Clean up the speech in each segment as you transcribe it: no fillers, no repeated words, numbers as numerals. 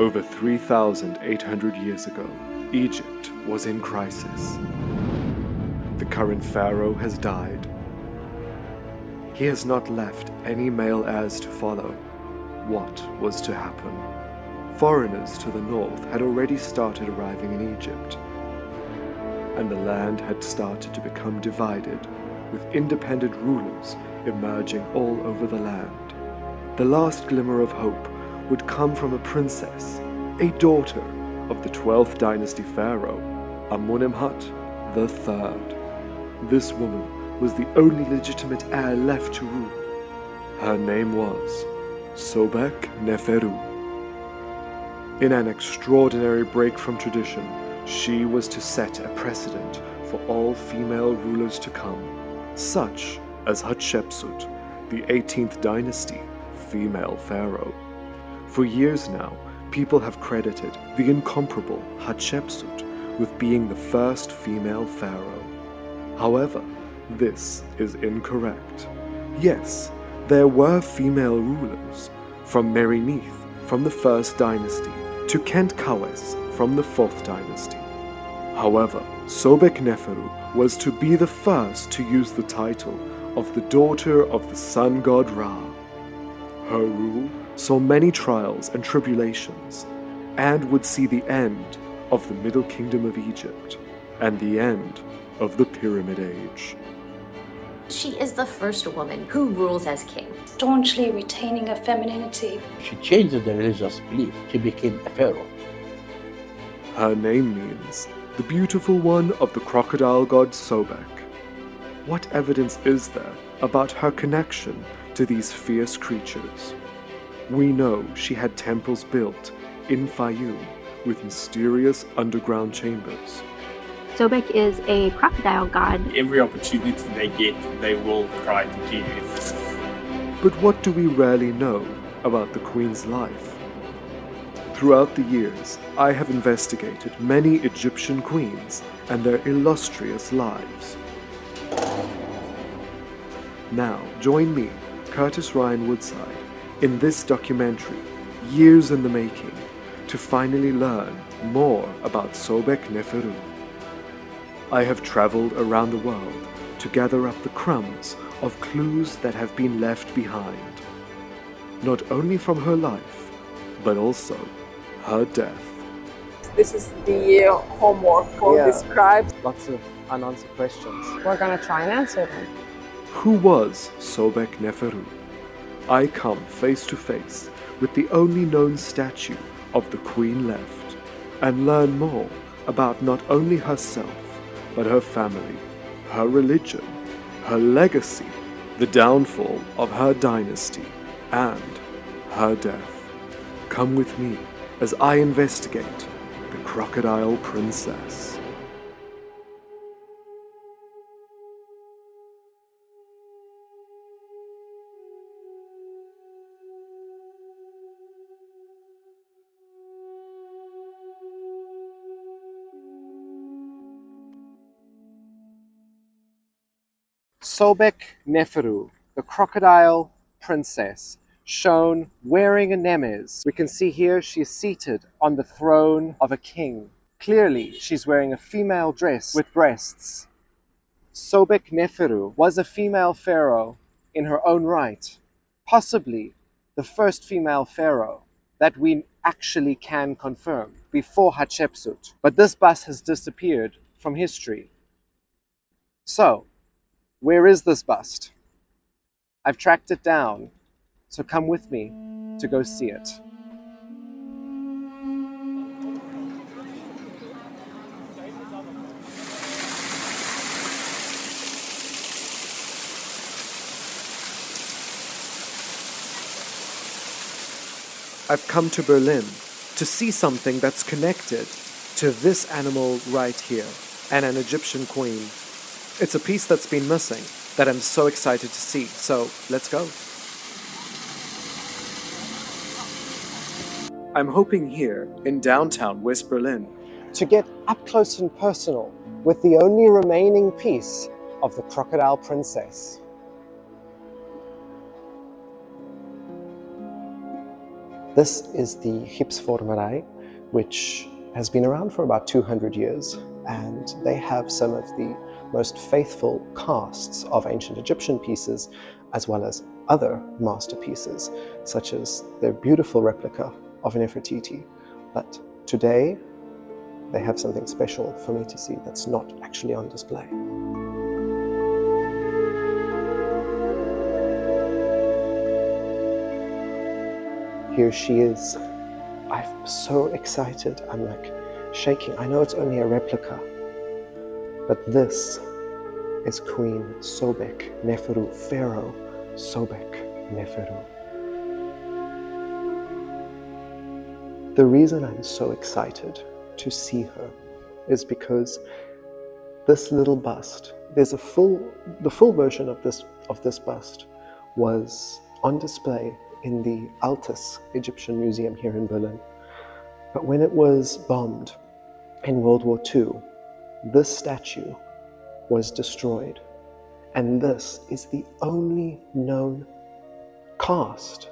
Over 3,800 years ago, Egypt was in crisis. The current pharaoh has died. He has not left any male heirs to follow. What was to happen? Foreigners to the north had already started arriving in Egypt, and the land had started to become divided, with independent rulers emerging all over the land. The last glimmer of hope would come from a princess, a daughter of the 12th Dynasty Pharaoh, Amenemhat III. This woman was the only legitimate heir left to rule. Her name was Sobekneferu. In an extraordinary break from tradition, she was to set a precedent for all female rulers to come, such as Hatshepsut, the 18th Dynasty female pharaoh. For years now, people have credited the incomparable Hatshepsut with being the first female pharaoh. However, this is incorrect. Yes, there were female rulers, from Merenith from the 1st Dynasty to Khentkawes from the 4th Dynasty. However, Sobekneferu was to be the first to use the title of the daughter of the sun god Ra. Her rule saw many trials and tribulations, and would see the end of the Middle Kingdom of Egypt, and the end of the Pyramid Age. She is the first woman who rules as king. Staunchly retaining her femininity. She changed the religious belief. She became a pharaoh. Her name means the beautiful one of the crocodile god Sobek. What evidence is there about her connection to these fierce creatures? We know she had temples built in Fayum with mysterious underground chambers. Sobek is a crocodile god. Every opportunity they get, they will try to kill you. But what do we rarely know about the Queen's life? Throughout the years, I have investigated many Egyptian queens and their illustrious lives. Now, join me, Curtis Ryan Woodside, in this documentary, years in the making, to finally learn more about Sobekneferu. I have traveled around the world to gather up the crumbs of clues that have been left behind, not only from her life, but also her death. This is the homework for the Scribe. Lots of unanswered questions. We're gonna try and answer them. Who was Sobekneferu? I come face to face with the only known statue of the Queen left, and learn more about not only herself, but her family, her religion, her legacy, the downfall of her dynasty, and her death. Come with me as I investigate the Crocodile Princess. Sobekneferu, the crocodile princess, shown wearing a nemes. We can see here she's seated on the throne of a king. Clearly, she's wearing a female dress with breasts. Sobekneferu was a female pharaoh in her own right, possibly the first female pharaoh that we actually can confirm before Hatshepsut. But this bust has disappeared from history. So, where is this bust? I've tracked it down, so come with me to go see it. I've come to Berlin to see something that's connected to this animal right here, and an Egyptian queen. It's a piece that's been missing that I'm so excited to see, so let's go. I'm hoping here in downtown West Berlin to get up close and personal with the only remaining piece of the crocodile princess. This is the Hipsvormerei, which has been around for about 200 years, and they have some of the most faithful casts of ancient Egyptian pieces, as well as other masterpieces, such as their beautiful replica of Nefertiti. But today, they have something special for me to see that's not actually on display. Here she is. I'm so excited. I'm like shaking. I know it's only a replica, but this is Queen Sobekneferu, Pharaoh Sobekneferu. The reason I'm so excited to see her is because this little bust, there's the full version of this bust was on display in the Altes Egyptian Museum here in Berlin. But when it was bombed in World War II, this statue was destroyed. And this is the only known cast,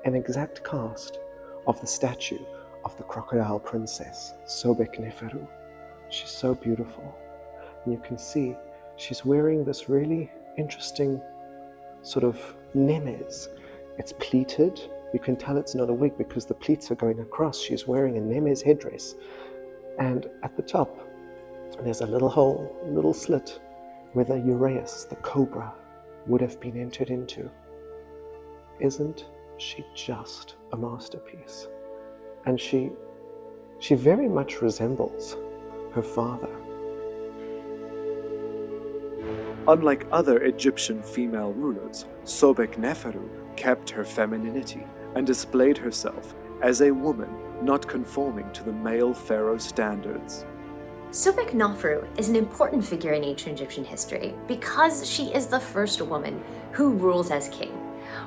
an exact cast, of the statue of the crocodile princess, Sobekneferu. She's so beautiful. And you can see she's wearing this really interesting sort of nemes. It's pleated. You can tell it's not a wig because the pleats are going across. She's wearing a nemes headdress. And at the top, there's a little hole, a little slit, where the uraeus, the cobra, would have been entered into. Isn't she just a masterpiece? And she very much resembles her father. Unlike other Egyptian female rulers, Sobekneferu kept her femininity and displayed herself as a woman not conforming to the male pharaoh standards. Sobekneferu is an important figure in ancient Egyptian history because she is the first woman who rules as king.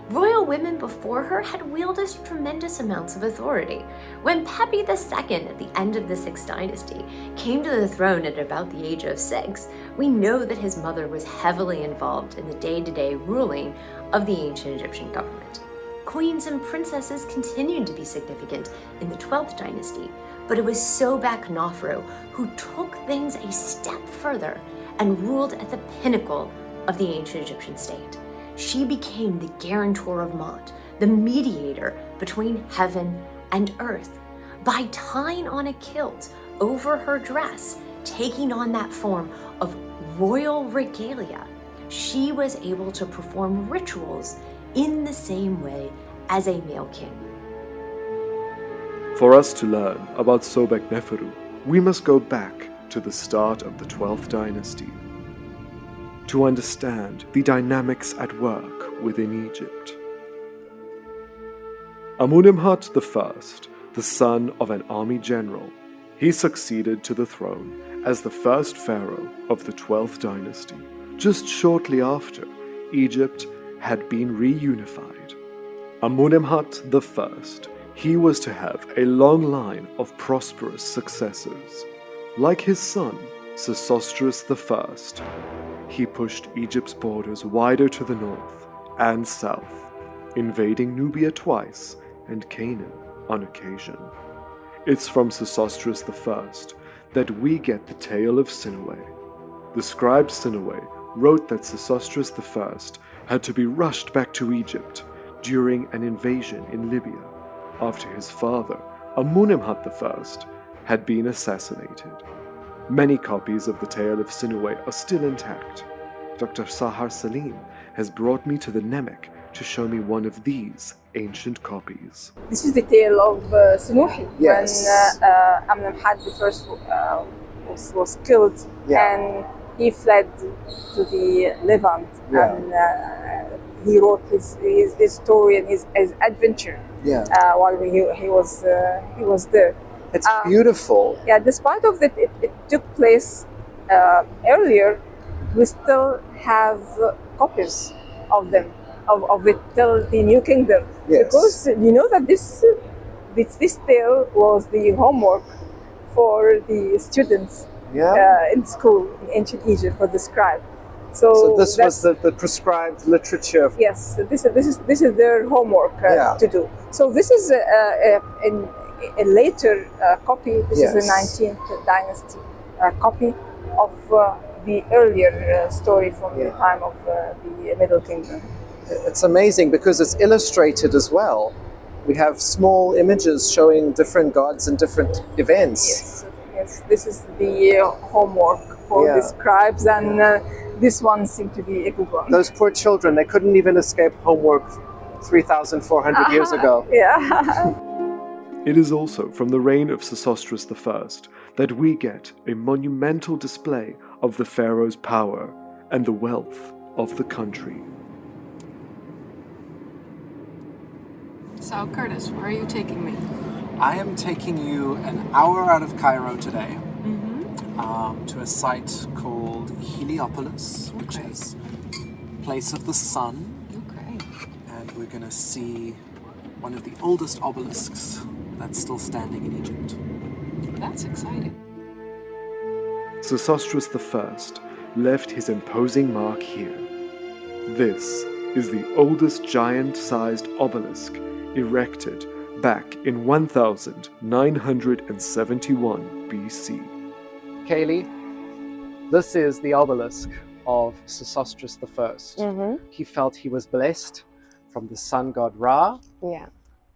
Royal women before her had wielded tremendous amounts of authority. When Pepi II at the end of the 6th dynasty came to the throne at about the age of 6, we know that his mother was heavily involved in the day-to-day ruling of the ancient Egyptian government. Queens and princesses continued to be significant in the 12th dynasty, but it was Sobekneferu who took things a step further and ruled at the pinnacle of the ancient Egyptian state. She became the guarantor of Ma'at, the mediator between heaven and earth. By tying on a kilt over her dress, taking on that form of royal regalia, she was able to perform rituals in the same way as a male king. For us to learn about Sobekneferu, we must go back to the start of the 12th dynasty to understand the dynamics at work within Egypt. Amenemhat I, the son of an army general, he succeeded to the throne as the first pharaoh of the 12th dynasty, just shortly after Egypt had been reunified. Amenemhat I, he was to have a long line of prosperous successors. Like his son, Sesostris I, he pushed Egypt's borders wider to the north and south, invading Nubia twice and Canaan on occasion. It's from Sesostris I that we get the tale of Sinuhe. The scribe Sinuhe wrote that Sesostris I had to be rushed back to Egypt during an invasion in Libya after his father, Amenemhat I, had been assassinated. Many copies of the tale of Sinuhe are still intact. Dr. Sahar Saleem has brought me to the Nemek to show me one of these ancient copies. This is the tale of Sinuhe, Yes. when Amenemhat I was killed, and he fled to the Levant, and he wrote his story and his adventure while he was there. It's beautiful. Yeah, despite of that it took place earlier, we still have copies of them, of it till the New Kingdom. Yes. Because you know that this tale was the homework for the students in school in ancient Egypt for the scribe. So this was the prescribed literature. Yes, this is their homework to do. So this is a later copy. This is the 19th Dynasty copy of the earlier story from the time of the Middle Kingdom. It's amazing because it's illustrated as well. We have small images showing different gods and different events. Yes. This is the homework for the scribes, and this one seemed to be a good one. Those poor children, they couldn't even escape homework 3,400 years ago. Yeah. It is also from the reign of Sesostris I that we get a monumental display of the pharaoh's power and the wealth of the country. So, Curtis, where are you taking me? I am taking you an hour out of Cairo today to a site called Heliopolis, which is place of the sun. Okay. And we're going to see one of the oldest obelisks that's still standing in Egypt. That's exciting. Sesostris I left his imposing mark here. This is the oldest giant-sized obelisk erected back in 1971 BC. Kayleigh, this is the obelisk of Sesostris I. He felt he was blessed from the sun god Ra. Yeah.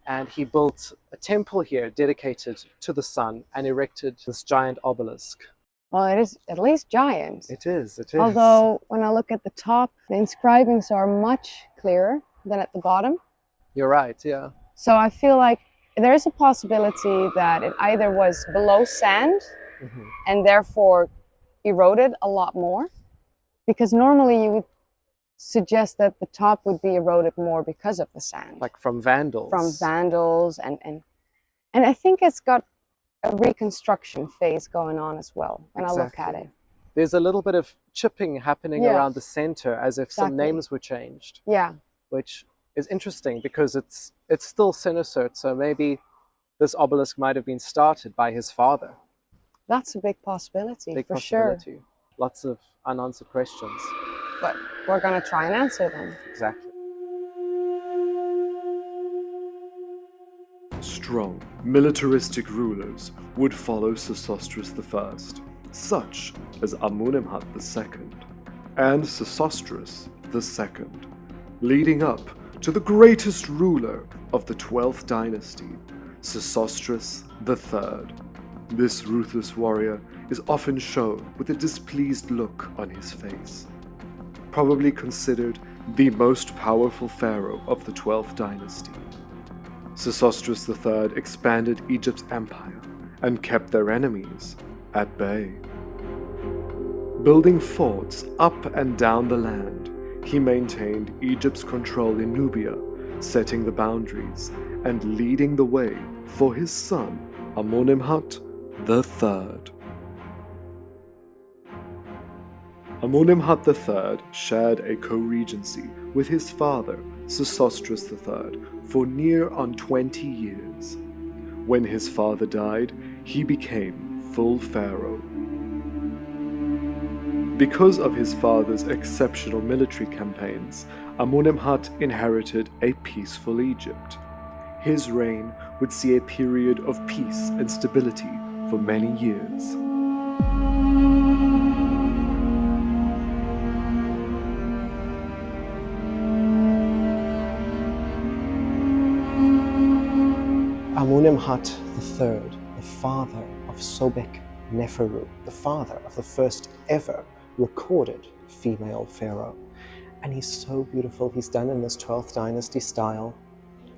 And he built a temple here dedicated to the sun and erected this giant obelisk. Well, it is at least giant. It is. Although, when I look at the top, the inscribings are much clearer than at the bottom. You're right, yeah. So I feel like there is a possibility that it either was below sand and therefore eroded a lot more. Because normally you would suggest that the top would be eroded more because of the sand. Like from vandals. And I think it's got a reconstruction phase going on as well when I look at it. There's a little bit of chipping happening around the center as if some names were changed. Yeah. Which is interesting because it's still Senusret, so maybe this obelisk might have been started by his father. That's a big possibility, for sure. Lots of unanswered questions. But we're going to try and answer them. Exactly. Strong, militaristic rulers would follow Sesostris I, such as Amenemhat II and Sesostris II, leading up to the greatest ruler of the 12th dynasty, Sesostris III. This ruthless warrior is often shown with a displeased look on his face. Probably considered the most powerful pharaoh of the 12th dynasty. Sesostris III expanded Egypt's empire and kept their enemies at bay. Building forts up and down the land, he maintained Egypt's control in Nubia, setting the boundaries and leading the way for his son Amenemhat III. Amenemhat III shared a co-regency with his father, Sesostris III, for near on 20 years. When his father died, he became full pharaoh. Because of his father's exceptional military campaigns, Amenemhat inherited a peaceful Egypt. His reign would see a period of peace and stability for many years. Amenemhat III, the father of Sobekneferu, the father of the first ever recorded female pharaoh. And he's so beautiful. He's done in this 12th dynasty style.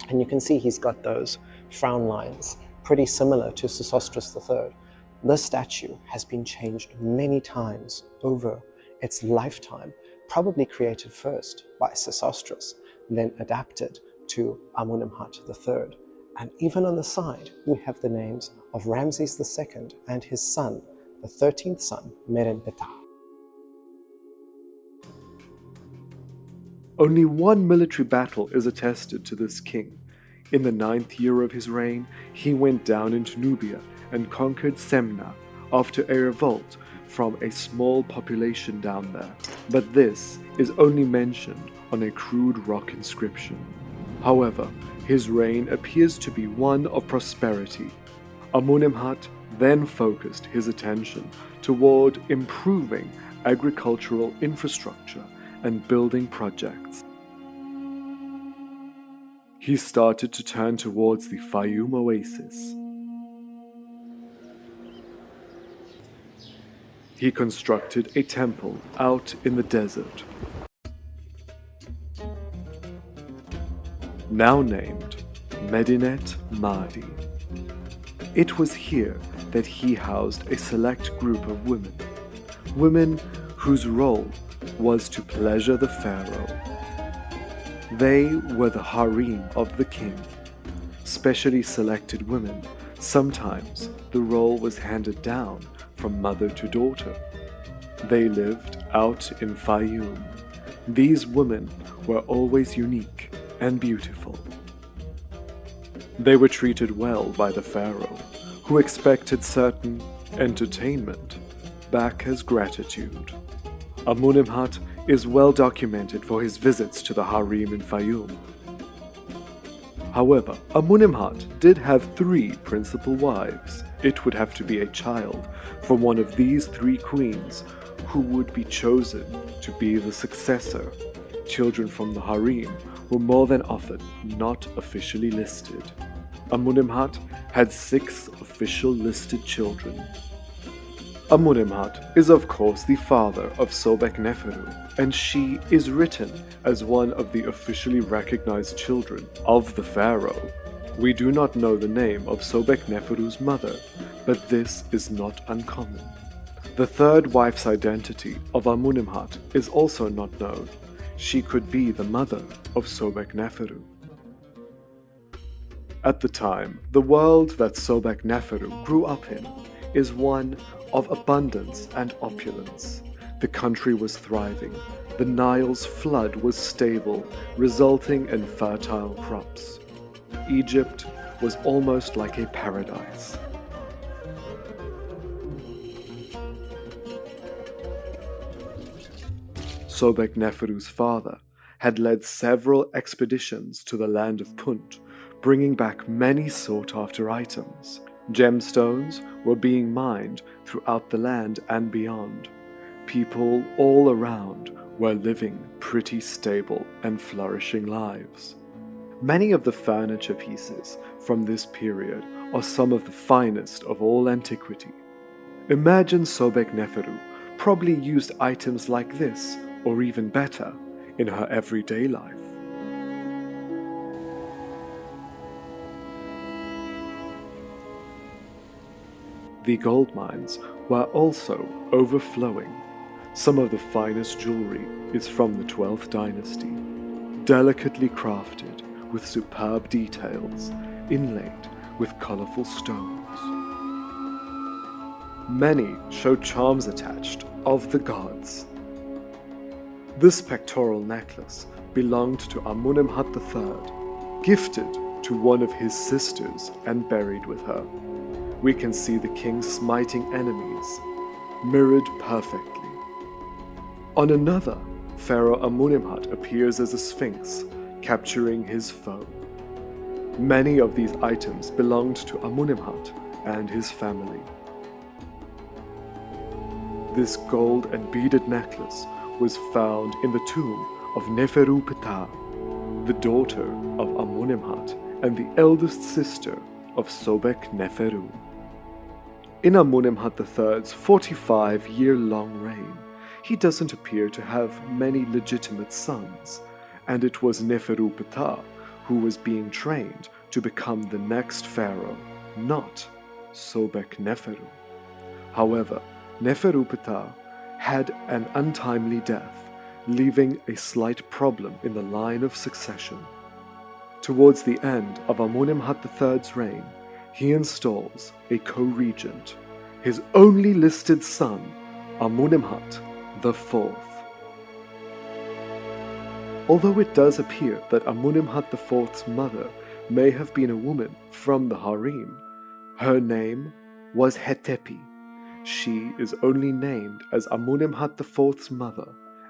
And you can see he's got those frown lines, pretty similar to Sesostris III. This statue has been changed many times over its lifetime, probably created first by Sesostris, then adapted to Amenemhat III. And even on the side, we have the names of Ramses II and his son, the 13th son, Merenptah. Only one military battle is attested to this king. In the 9th year of his reign, he went down into Nubia and conquered Semna after a revolt from a small population down there, but this is only mentioned on a crude rock inscription. However, his reign appears to be one of prosperity. Amenemhat then focused his attention toward improving agricultural infrastructure and building projects. He started to turn towards the Fayum oasis. He constructed a temple out in the desert, now named Medinet Madi. It was here that he housed a select group of women whose role was to pleasure the pharaoh. They were the harem of the king, specially selected women. Sometimes the role was handed down from mother to daughter. They lived out in Fayum. These women were always unique and beautiful. They were treated well by the pharaoh, who expected certain entertainment back as gratitude. Amenemhat is well documented for his visits to the harem in Fayum. However, Amenemhat did have 3 principal wives. It would have to be a child from one of these 3 queens who would be chosen to be the successor. Children from the harem were more than often not officially listed. Amenemhat had 6 official listed children. Amenemhat is of course the father of Sobekneferu, and she is written as one of the officially recognized children of the pharaoh. We do not know the name of Sobekneferu's mother, but this is not uncommon. The 3rd wife's identity of Amenemhat is also not known. She could be the mother of Sobekneferu. At the time, the world that Sobekneferu grew up in is one of abundance and opulence. The country was thriving. The Nile's flood was stable, resulting in fertile crops. Egypt was almost like a paradise. Sobekneferu's father had led several expeditions to the land of Punt, bringing back many sought-after items. Gemstones were being mined throughout the land and beyond. People all around were living pretty stable and flourishing lives. Many of the furniture pieces from this period are some of the finest of all antiquity. Imagine Sobekneferu probably used items like this, or even better, in her everyday life. The gold mines were also overflowing. Some of the finest jewelry is from the 12th dynasty, delicately crafted with superb details, inlaid with colorful stones. Many show charms attached of the gods. This pectoral necklace belonged to Amenemhat III, gifted to one of his sisters and buried with her. We can see the king smiting enemies, mirrored perfectly. On another, Pharaoh Amenemhat appears as a sphinx, capturing his foe. Many of these items belonged to Amenemhat and his family. This gold and beaded necklace was found in the tomb of Neferuptah, the daughter of Amenemhat and the eldest sister of Sobekneferu. In Amenemhat III's 45-year-long reign, he doesn't appear to have many legitimate sons, and it was Neferuptah who was being trained to become the next pharaoh, not Sobekneferu. However, Neferuptah had an untimely death, leaving a slight problem in the line of succession. Towards the end of Amenemhat III's reign, he installs a co-regent, his only listed son, Amenemhat IV. Although it does appear that Amenemhat IV's mother may have been a woman from the harem, her name was Hetepi. she is only named as Amunimhat IV's mother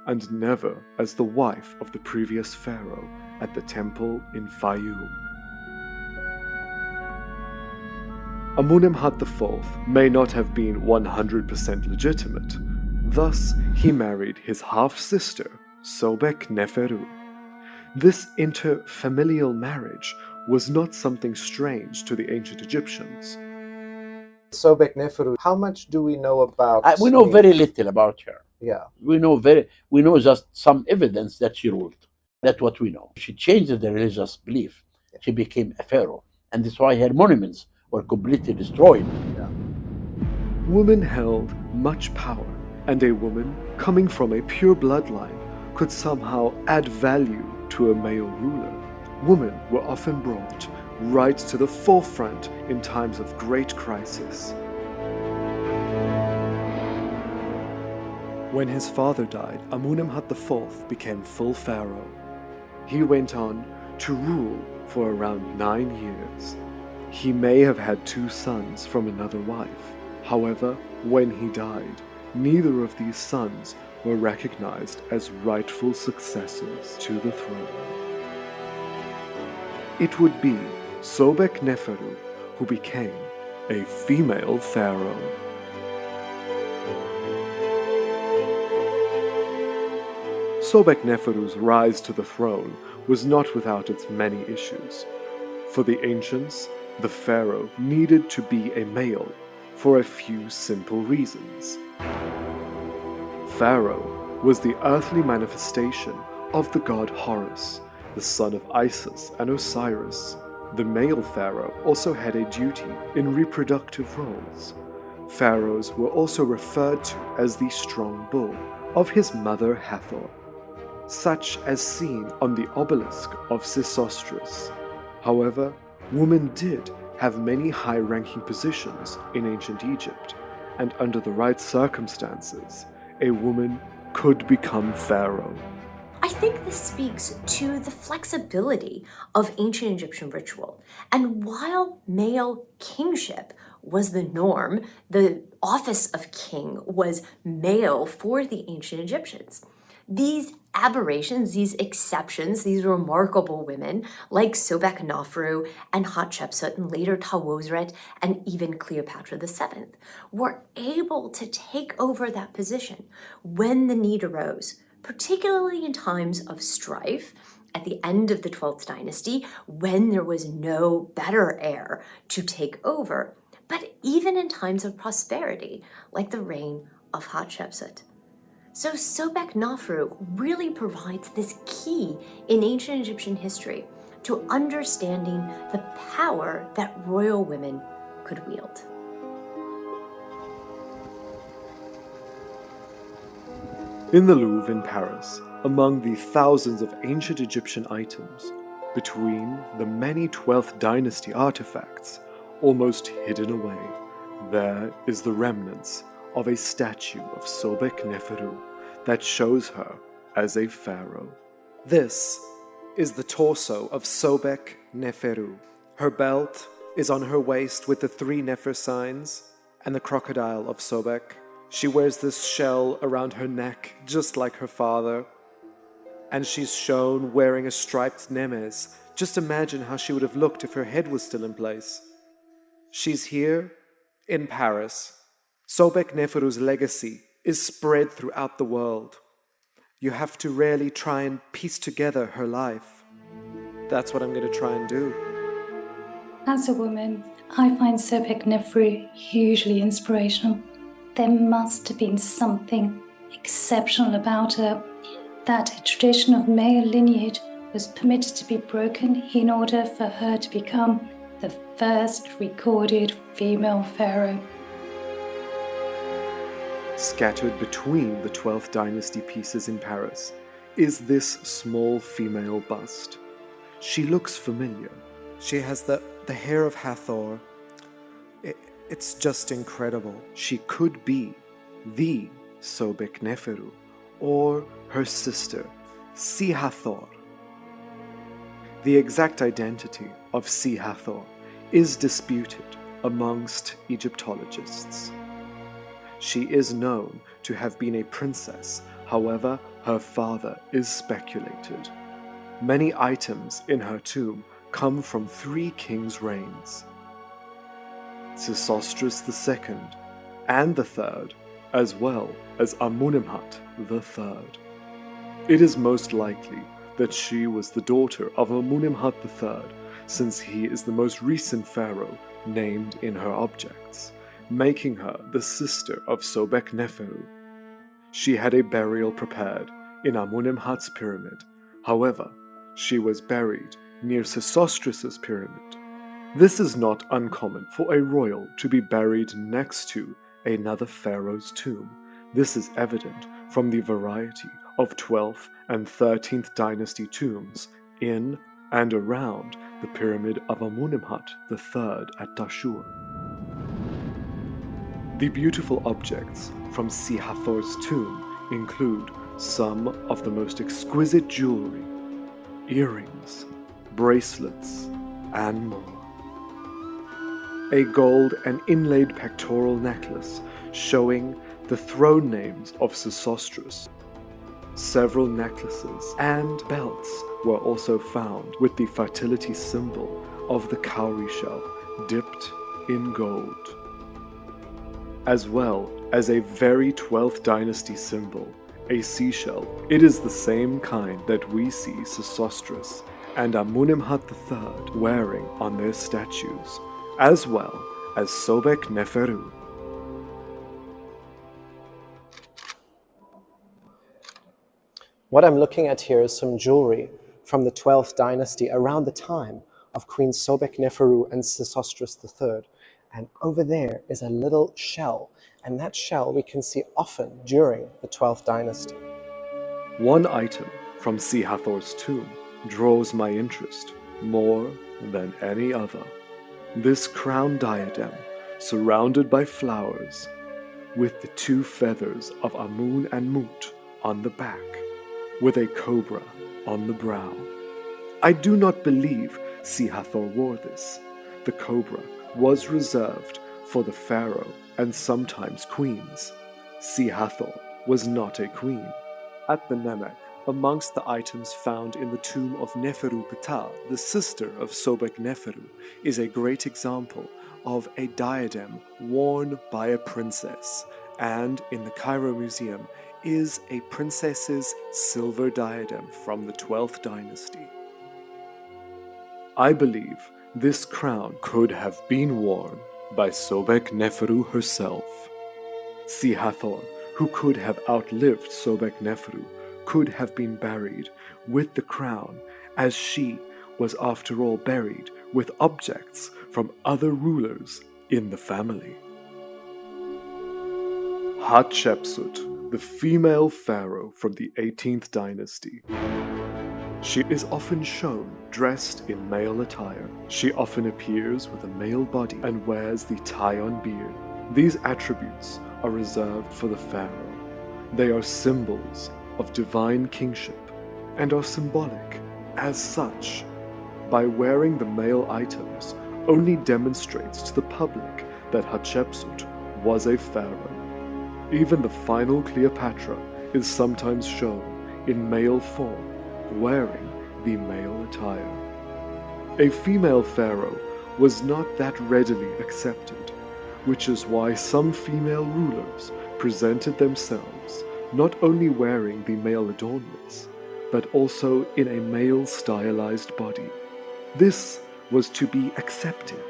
and never as the wife of the previous pharaoh at the temple in Fayum. Amunimhat IV may not have been 100% legitimate, thus he married his half-sister, Sobekneferu. This interfamilial marriage was not something strange to the ancient Egyptians. Sobekneferu, how much do we know about? We know very little about her. Yeah. We know just some evidence that she ruled. That's what we know. She changed the religious belief. She became a pharaoh, and that's why her monuments were completely destroyed. Yeah. Women held much power, and a woman coming from a pure bloodline could somehow add value to a male ruler. Women were often brought right to the forefront in times of great crisis. When his father died, Amunimhat IV became full pharaoh. He went on to rule for around 9 years. He may have had 2 sons from another wife. However, when he died, neither of these sons were recognized as rightful successors to the throne. It would be Sobekneferu who became a female pharaoh. Sobekneferu's rise to the throne was not without its many issues. For the ancients, the pharaoh needed to be a male for a few simple reasons. Pharaoh was the earthly manifestation of the god Horus, the son of Isis and Osiris. The male pharaoh also had a duty in reproductive roles. Pharaohs were also referred to as the strong bull of his mother Hathor, such as seen on the Obelisk of Senusret I. However, women did have many high-ranking positions in ancient Egypt, and under the right circumstances, a woman could become pharaoh. I think this speaks to the flexibility of ancient Egyptian ritual. And while male kingship was the norm, the office of king was male for the ancient Egyptians. These aberrations, these exceptions, these remarkable women like Sobekneferu and Hatshepsut and later Tawosret and even Cleopatra VII were able to take over that position when the need arose, particularly in times of strife at the end of the 12th dynasty when there was no better heir to take over, but even in times of prosperity like the reign of Hatshepsut. So Sobekneferu really provides this key in ancient Egyptian history to understanding the power that royal women could wield. In the Louvre in Paris, among the thousands of ancient Egyptian items, between the many 12th dynasty artifacts almost hidden away, there is the remnants of a statue of Sobekneferu that shows her as a pharaoh. This is the torso of Sobekneferu. Her belt is on her waist with the 3 Nefer signs and the crocodile of Sobek. She wears this shell around her neck, just like her father. And she's shown wearing a striped nemes. Just imagine how she would have looked if her head was still in place. She's here in Paris. Sobekneferu's legacy is spread throughout the world. You have to really try and piece together her life. That's what I'm going to try and do. As a woman, I find Sobekneferu hugely inspirational. There must have been something exceptional about her, that a tradition of male lineage was permitted to be broken in order for her to become the first recorded female pharaoh. Scattered between the 12th dynasty pieces in Paris is this small female bust. She looks familiar. She has the hair of Hathor. It's just incredible. She could be the Sobekneferu or her sister, Si-Hathor. The exact identity of Si-Hathor is disputed amongst Egyptologists. She is known to have been a princess, however, her father is speculated. Many items in her tomb come from 3 kings' reigns: Sesostris II and the Third, as well as Amenemhat III. It is most likely that she was the daughter of Amenemhat III, since he is the most recent pharaoh named in her objects, making her the sister of Sobekneferu. She had a burial prepared in Amenemhat's pyramid. However, she was buried near Sesostris' pyramid. This is not uncommon for a royal to be buried next to another pharaoh's tomb. This is evident from the variety of 12th and 13th dynasty tombs in and around the pyramid of Amenemhat III at Dashur. The beautiful objects from Sihathor's tomb include some of the most exquisite jewelry, earrings, bracelets, and more. A gold and inlaid pectoral necklace showing the throne names of Sesostris. Several necklaces and belts were also found with the fertility symbol of the cowrie shell dipped in gold, as well as a very 12th dynasty symbol, a seashell. It is the same kind that we see Sesostris and Amenemhat III wearing on their statues, as well as Sobekneferu. What I'm looking at here is some jewelry from the 12th dynasty around the time of Queen Sobekneferu and Sesostris III. And over there is a little shell, and that shell we can see often during the 12th dynasty. One item from Sihathor's tomb draws my interest more than any other. This crown diadem, surrounded by flowers, with the 2 feathers of Amun and Mut on the back, with a cobra on the brow. I do not believe Sihathor wore this. The cobra was reserved for the pharaoh and sometimes queens. Sihathor was not a queen. At the Nemek, amongst the items found in the tomb of Neferuptah, the sister of Sobekneferu, is a great example of a diadem worn by a princess, and in the Cairo Museum is a princess's silver diadem from the 12th dynasty. I believe this crown could have been worn by Sobekneferu herself. Sihathor, who could have outlived Sobekneferu, could have been buried with the crown, as she was after all buried with objects from other rulers in the family. Hatshepsut, the female pharaoh from the 18th dynasty. She is often shown dressed in male attire. She often appears with a male body and wears the tie-on beard. These attributes are reserved for the pharaoh. They are symbols of divine kingship and are symbolic as such. By wearing the male items only demonstrates to the public that Hatshepsut was a pharaoh. Even the final Cleopatra is sometimes shown in male form, wearing the male attire. A female pharaoh was not that readily accepted, which is why some female rulers presented themselves not only wearing the male adornments, but also in a male stylized body. This was to be accepted.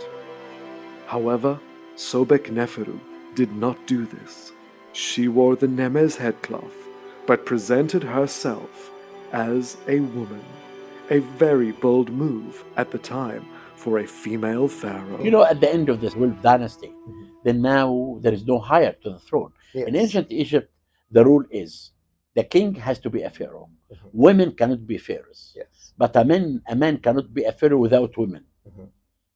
However, Sobekneferu did not do this. She wore the Nemez headcloth, but presented herself as a woman. A very bold move at the time for a female pharaoh. You know, at the end of this 12th dynasty, then now there is no heir to the throne. Yes. In ancient Egypt, the rule is the king has to be a pharaoh. Women cannot be pharaohs. Yes. But a man cannot be a pharaoh without women.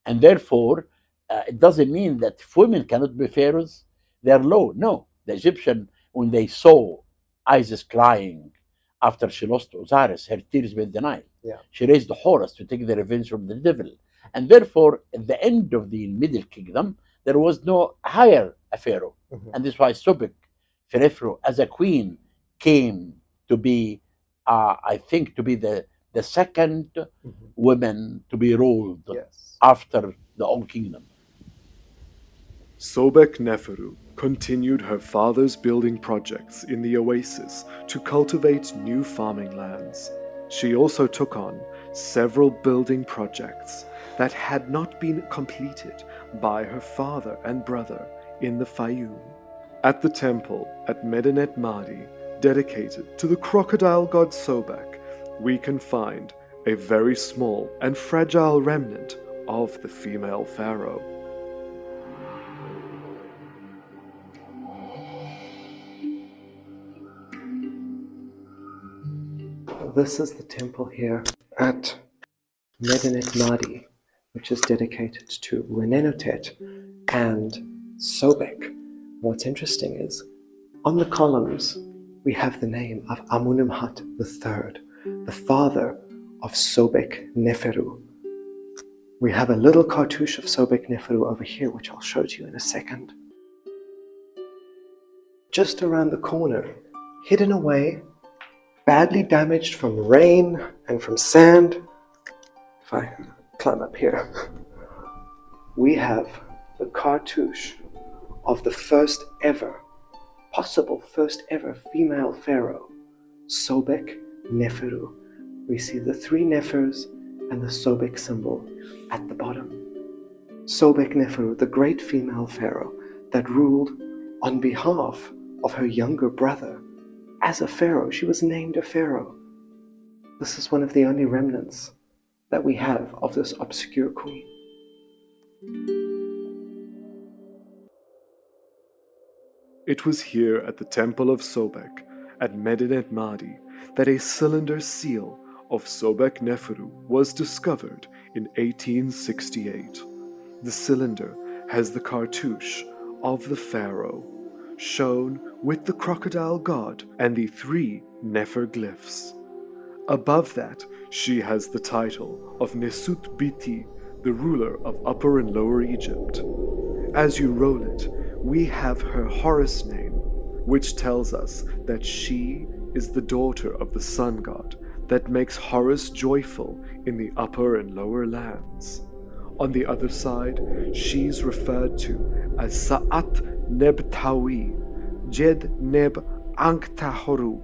And therefore, it doesn't mean that if women cannot be pharaohs, they're low. No. The Egyptian, when they saw Isis crying after she lost Osiris, her tears made the Nile. Yeah. She raised the Horus to take the revenge from the devil. And therefore, at the end of the Middle Kingdom, there was no higher a pharaoh. And this is why Sobekneferu as a queen came to be, I think, to be the second woman to be ruled after the old kingdom. Sobekneferu continued her father's building projects in the oasis to cultivate new farming lands. She also took on several building projects that had not been completed by her father and brother in the Fayum. At the temple at Medinet Madi, dedicated to the crocodile god Sobek, we can find a very small and fragile remnant of the female pharaoh. This is the temple here at Medinet Madi, which is dedicated to Renenutet and Sobek. What's interesting is, on the columns, we have the name of Amunimhat III, the father of Sobekneferu. We have a little cartouche of Sobekneferu over here, which I'll show to you in a second. Just around the corner, hidden away, badly damaged from rain and from sand. If I climb up here, we have the cartouche of the possible first ever female pharaoh, Sobekneferu. We see the three Nefers and the Sobek symbol at the bottom. Sobekneferu, the great female pharaoh that ruled on behalf of her younger brother. As a pharaoh, she was named a pharaoh. This is one of the only remnants that we have of this obscure queen. It was here at the Temple of Sobek, at Medinet Madi, that a cylinder seal of Sobekneferu was discovered in 1868. The cylinder has the cartouche of the pharaoh, shown with the crocodile god and the three Nefer glyphs. Above that, she has the title of Nesut Biti, the ruler of Upper and Lower Egypt. As you roll it, we have her Horus name, which tells us that she is the daughter of the sun god that makes Horus joyful in the upper and lower lands. On the other side, she's referred to as Sa'at Nebtawi, Jed Neb Anktahoru,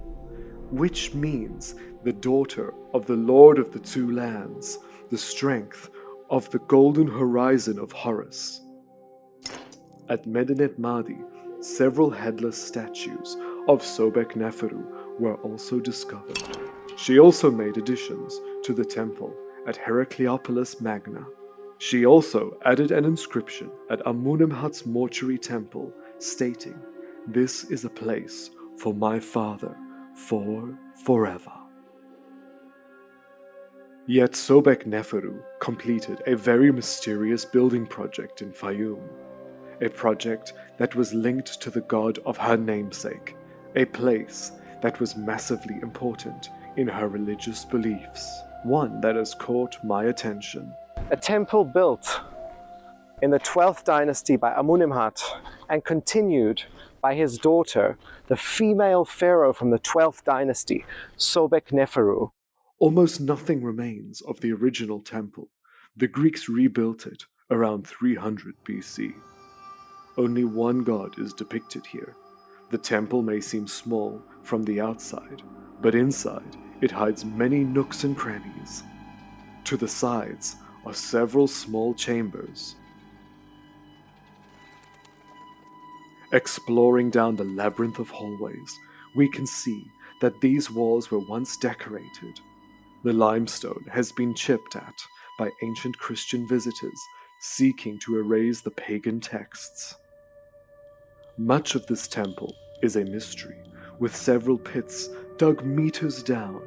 which means the daughter of the Lord of the Two Lands, the strength of the golden horizon of Horus. At Medinet Madi, several headless statues of Sobekneferu were also discovered. She also made additions to the temple at Heracleopolis Magna. She also added an inscription at Amunimhat's mortuary temple stating, "This is a place for my father for forever." Yet Sobekneferu completed a very mysterious building project in Fayum, a project that was linked to the god of her namesake, a place that was massively important in her religious beliefs, one that has caught my attention. A temple built in the 12th dynasty by Amunimhat and continued by his daughter, the female pharaoh from the 12th dynasty, Sobekneferu. Almost nothing remains of the original temple. The Greeks rebuilt it around 300 BC. Only one god is depicted here. The temple may seem small from the outside, but inside it hides many nooks and crannies. To the sides are several small chambers. Exploring down the labyrinth of hallways, we can see that these walls were once decorated. The limestone has been chipped at by ancient Christian visitors seeking to erase the pagan texts. Much of this temple is a mystery, with several pits dug meters down.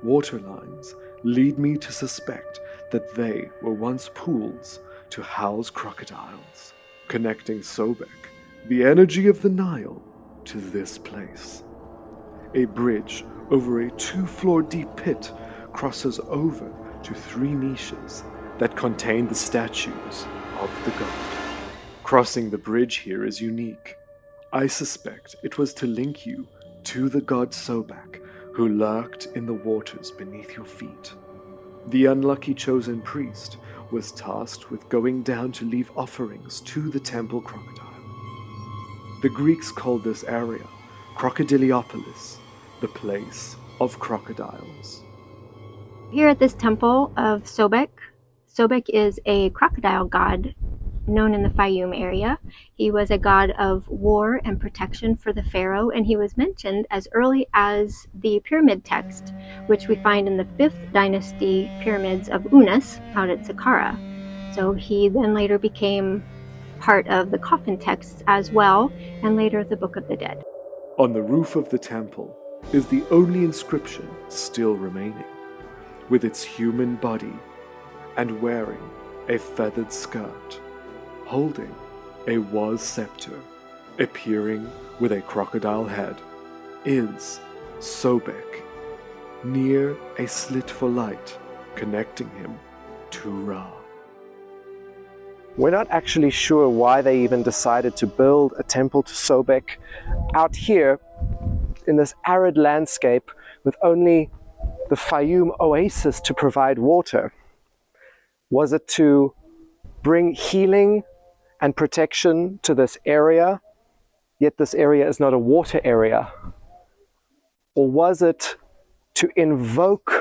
Water lines lead me to suspect that they were once pools to house crocodiles, connecting Sobek, the energy of the Nile, to this place. A bridge over a 2-floor deep pit crosses over to 3 niches that contain the statues of the god. Crossing the bridge here is unique. I suspect it was to link you to the god Sobek, who lurked in the waters beneath your feet. The unlucky chosen priest was tasked with going down to leave offerings to the temple crocodile. The Greeks called this area Crocodiliopolis, the place of crocodiles. Here at this temple of Sobek, Sobek is a crocodile god known in the Fayum area. He was a god of war and protection for the pharaoh, and he was mentioned as early as the pyramid text, which we find in the 5th dynasty pyramids of Unas out at Saqqara. So he then later became part of the coffin texts as well, and later the Book of the Dead. On the roof of the temple is the only inscription still remaining, with its human body and wearing a feathered skirt, holding a Waz scepter, appearing with a crocodile head, is Sobek, near a slit for light connecting him to Ra. We're not actually sure why they even decided to build a temple to Sobek out here in this arid landscape with only the Fayum oasis to provide water. Was it to bring healing and protection to this area, yet this area is not a water area? Or was it to invoke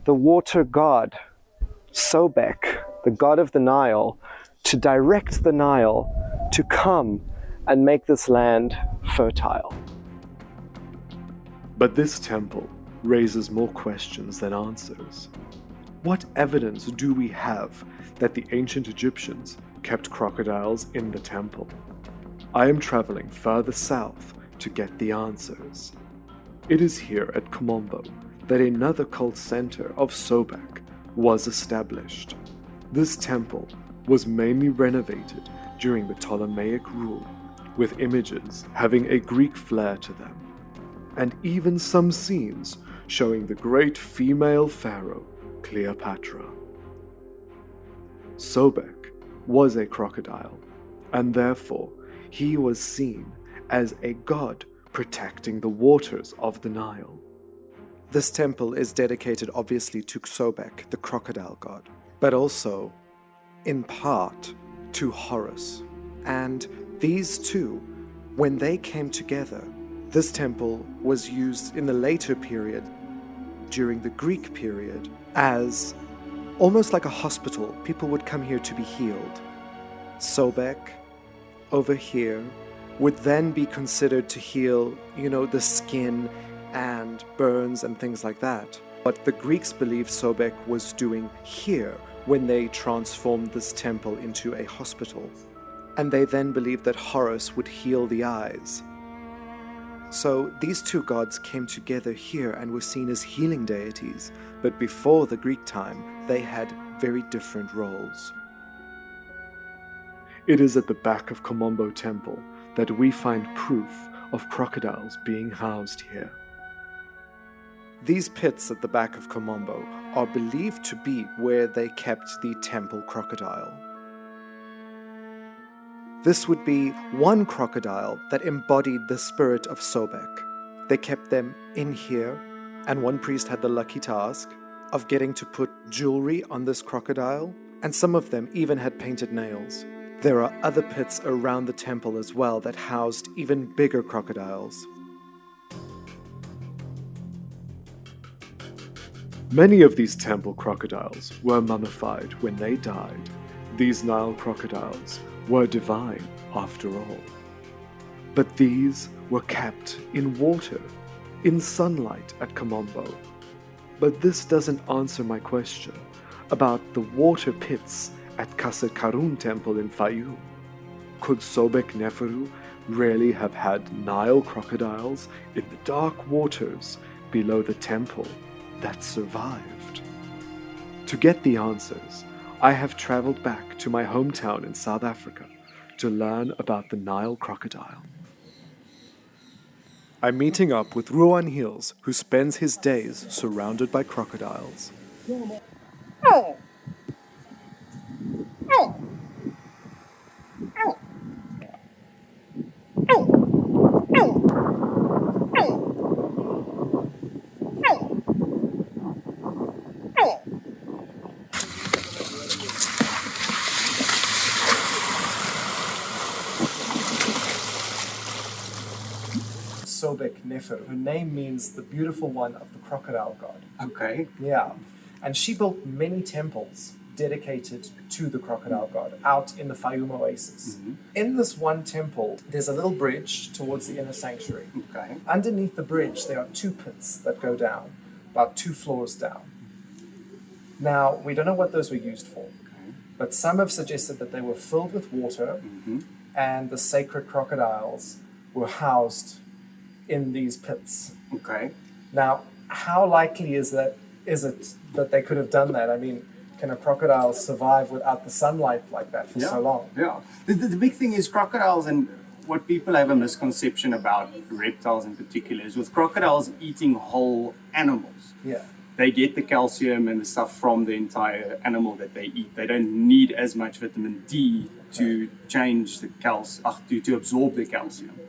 the water god, Sobek, the god of the Nile, to direct the Nile to come and make this land fertile? But this temple raises more questions than answers. What evidence do we have that the ancient Egyptians kept crocodiles in the temple? I am traveling further south to get the answers. It is here at Kambo that another cult center of Sobek was established. This temple was mainly renovated during the Ptolemaic rule, with images having a Greek flair to them, and even some scenes showing the great female pharaoh, Cleopatra. Sobek was a crocodile, and therefore he was seen as a god protecting the waters of the Nile. This temple is dedicated obviously to Sobek, the crocodile god, but also, in part, to Horus. And these two, when they came together, this temple was used in the later period, during the Greek period, as almost like a hospital. People would come here to be healed. Sobek, over here, would then be considered to heal, the skin and burns and things like that. What the Greeks believed Sobek was doing here when they transformed this temple into a hospital. And they then believed that Horus would heal the eyes. So these two gods came together here and were seen as healing deities, but before the Greek time, they had very different roles. It is at the back of Kambo Temple that we find proof of crocodiles being housed here. These pits at the back of Kambo are believed to be where they kept the temple crocodile. This would be one crocodile that embodied the spirit of Sobek. They kept them in here, and one priest had the lucky task of getting to put jewelry on this crocodile, and some of them even had painted nails. There are other pits around the temple as well that housed even bigger crocodiles. Many of these temple crocodiles were mummified when they died. These Nile crocodiles were divine after all. But these were kept in water, in sunlight at Kambo. But this doesn't answer my question about the water pits at Qasr Karun Temple in Fayum. Could Sobekneferu really have had Nile crocodiles in the dark waters below the temple that survived? To get the answers, I have traveled back to my hometown in South Africa to learn about the Nile crocodile. I'm meeting up with Roann Hills, who spends his days surrounded by crocodiles. Sobekneferu. Her name means the beautiful one of the crocodile god. Okay. Yeah. And she built many temples dedicated to the crocodile god out in the Fayum oasis. In this one temple, there's a little bridge towards the inner sanctuary. Okay. Underneath the bridge, there are 2 pits that go down, about 2 floors down. Now, we don't know what those were used for, but some have suggested that they were filled with water and the sacred crocodiles were housed in these pits. Okay. Now, how likely is it that they could have done that? I mean, can a crocodile survive without the sunlight like that for so long? Yeah. The big thing is crocodiles, and what people have a misconception about reptiles in particular is with crocodiles eating whole animals. Yeah. They get the calcium and the stuff from the entire animal that they eat. They don't need as much vitamin D to change the to absorb the calcium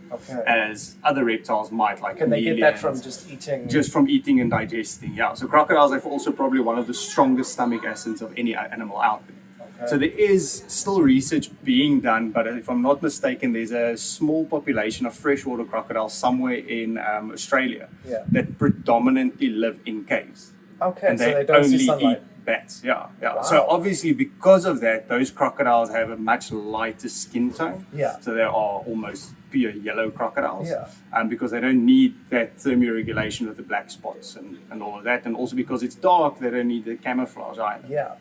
as other reptiles might, like Can they get that from just eating? Just from eating and digesting, yeah. So crocodiles have also probably one of the strongest stomach acids of any animal out there. So there is still research being done, but if I'm not mistaken, there's a small population of freshwater crocodiles somewhere in Australia that predominantly live in caves. Okay, And so they they don't only see sunlight. eat bats. Yeah. Wow. So obviously, because of that, those crocodiles have a much lighter skin tone. Yeah. So they are almost pure yellow crocodiles. Yeah. Because they don't need that thermoregulation with the black spots and all of that. And also because it's dark, they don't need the camouflage either. Yeah.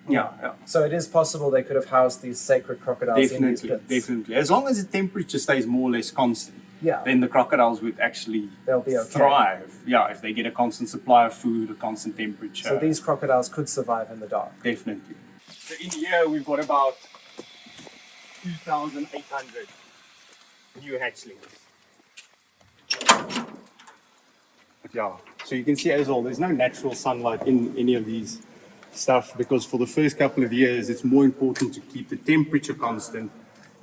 Yeah. So it is possible they could have housed these sacred crocodiles in these pits. Definitely. As long as the temperature stays more or less constant, Yeah. then the crocodiles would actually They'll be okay. thrive. Yeah, if they get a constant supply of food, a constant temperature. So these crocodiles could survive in the dark. Definitely. So in here we've got about 2,800 new hatchlings. Yeah. So you can see as well, there's no natural sunlight in any of these stuff because for the first couple of years it's more important to keep the temperature constant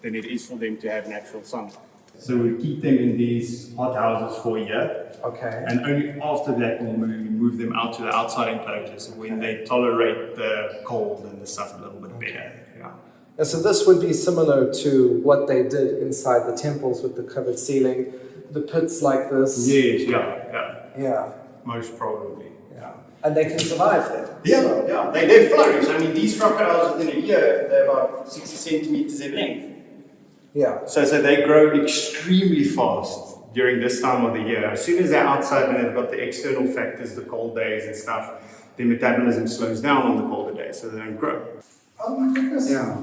than it is for them to have natural sunlight. So we keep them in these hot houses for a year. Okay. And only after that we'll move them out to the outside enclosures when they tolerate the cold and the stuff a little bit better. Yeah. And so this would be similar to what they did inside the temples with the covered ceiling, the pits like this. Yes, yeah. Yeah. Most probably. Yeah. And they can survive there. Yeah. They flourish. I mean, these crocodiles within a year, they're about 60 centimeters in length. Yeah. So they grow extremely fast during this time of the year. As soon as they're outside and they've got the external factors, the cold days and stuff, their metabolism slows down on the colder days, so they don't grow. Oh my goodness. Yeah.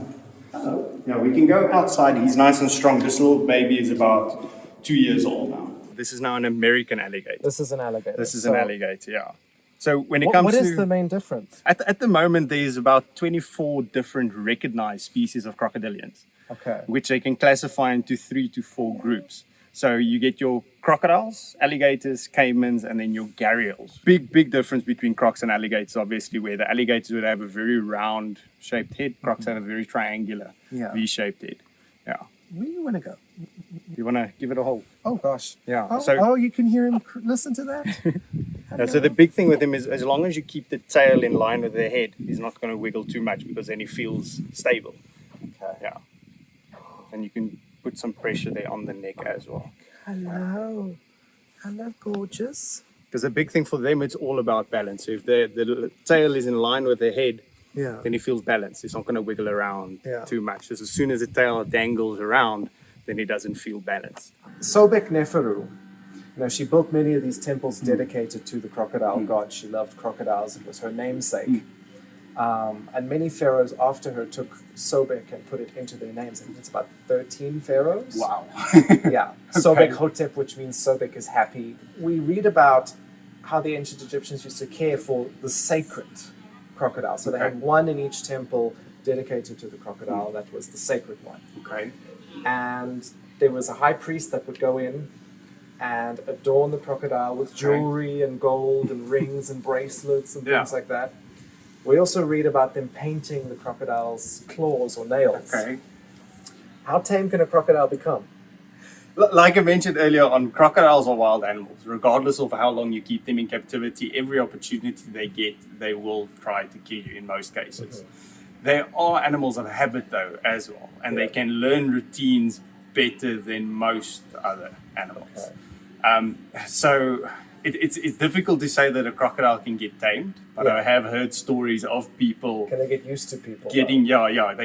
Hello. Yeah, we can go outside. He's nice and strong. This little baby is about 2 years old now. This is now an American alligator. This is an alligator. This is an alligator, yeah. So when it comes what to... What is the main difference? At the moment, there's about 24 different recognized species of crocodilians. Okay. Which they can classify into 3 to 4 groups. So you get your crocodiles, alligators, caimans, and then your gharials. Big difference between crocs and alligators, obviously, where the alligators would have a very round-shaped head. Crocs have a very triangular, V-shaped head. Yeah. Where do you want to go? You want to give it a hold? Oh, gosh. Yeah. Oh, you can hear him listen to that? Yeah, so the big thing with him is as long as you keep the tail in line with the head, he's not going to wiggle too much because then he feels stable. Okay. Yeah. And you can put some pressure there on the neck as well. Hello, gorgeous. Because the big thing for them, it's all about balance. So if the tail is in line with the head, then he feels balanced. He's not going to wiggle around too much. Just as soon as the tail dangles around, then he doesn't feel balanced. Sobekneferu, she built many of these temples dedicated to the crocodile god. She loved crocodiles. It was her namesake. And many pharaohs after her took Sobek and put it into their names. I think it's about 13 pharaohs. Wow. Yeah. Sobek Hotep, which means Sobek is happy. We read about how the ancient Egyptians used to care for the sacred crocodile. So they had one in each temple dedicated to the crocodile. That was the sacred one. Okay. And there was a high priest that would go in and adorn the crocodile with jewelry and gold and rings and bracelets and things like that. We also read about them painting the crocodile's claws or nails. Okay. How tame can a crocodile become? Like I mentioned earlier on, crocodiles are wild animals. Regardless of how long you keep them in captivity, every opportunity they get, they will try to kill you in most cases. They are animals of habit though as well, and they can learn routines better than most other animals. So it's difficult to say that a crocodile can get tamed, but I have heard stories of people. Can they get used to people? They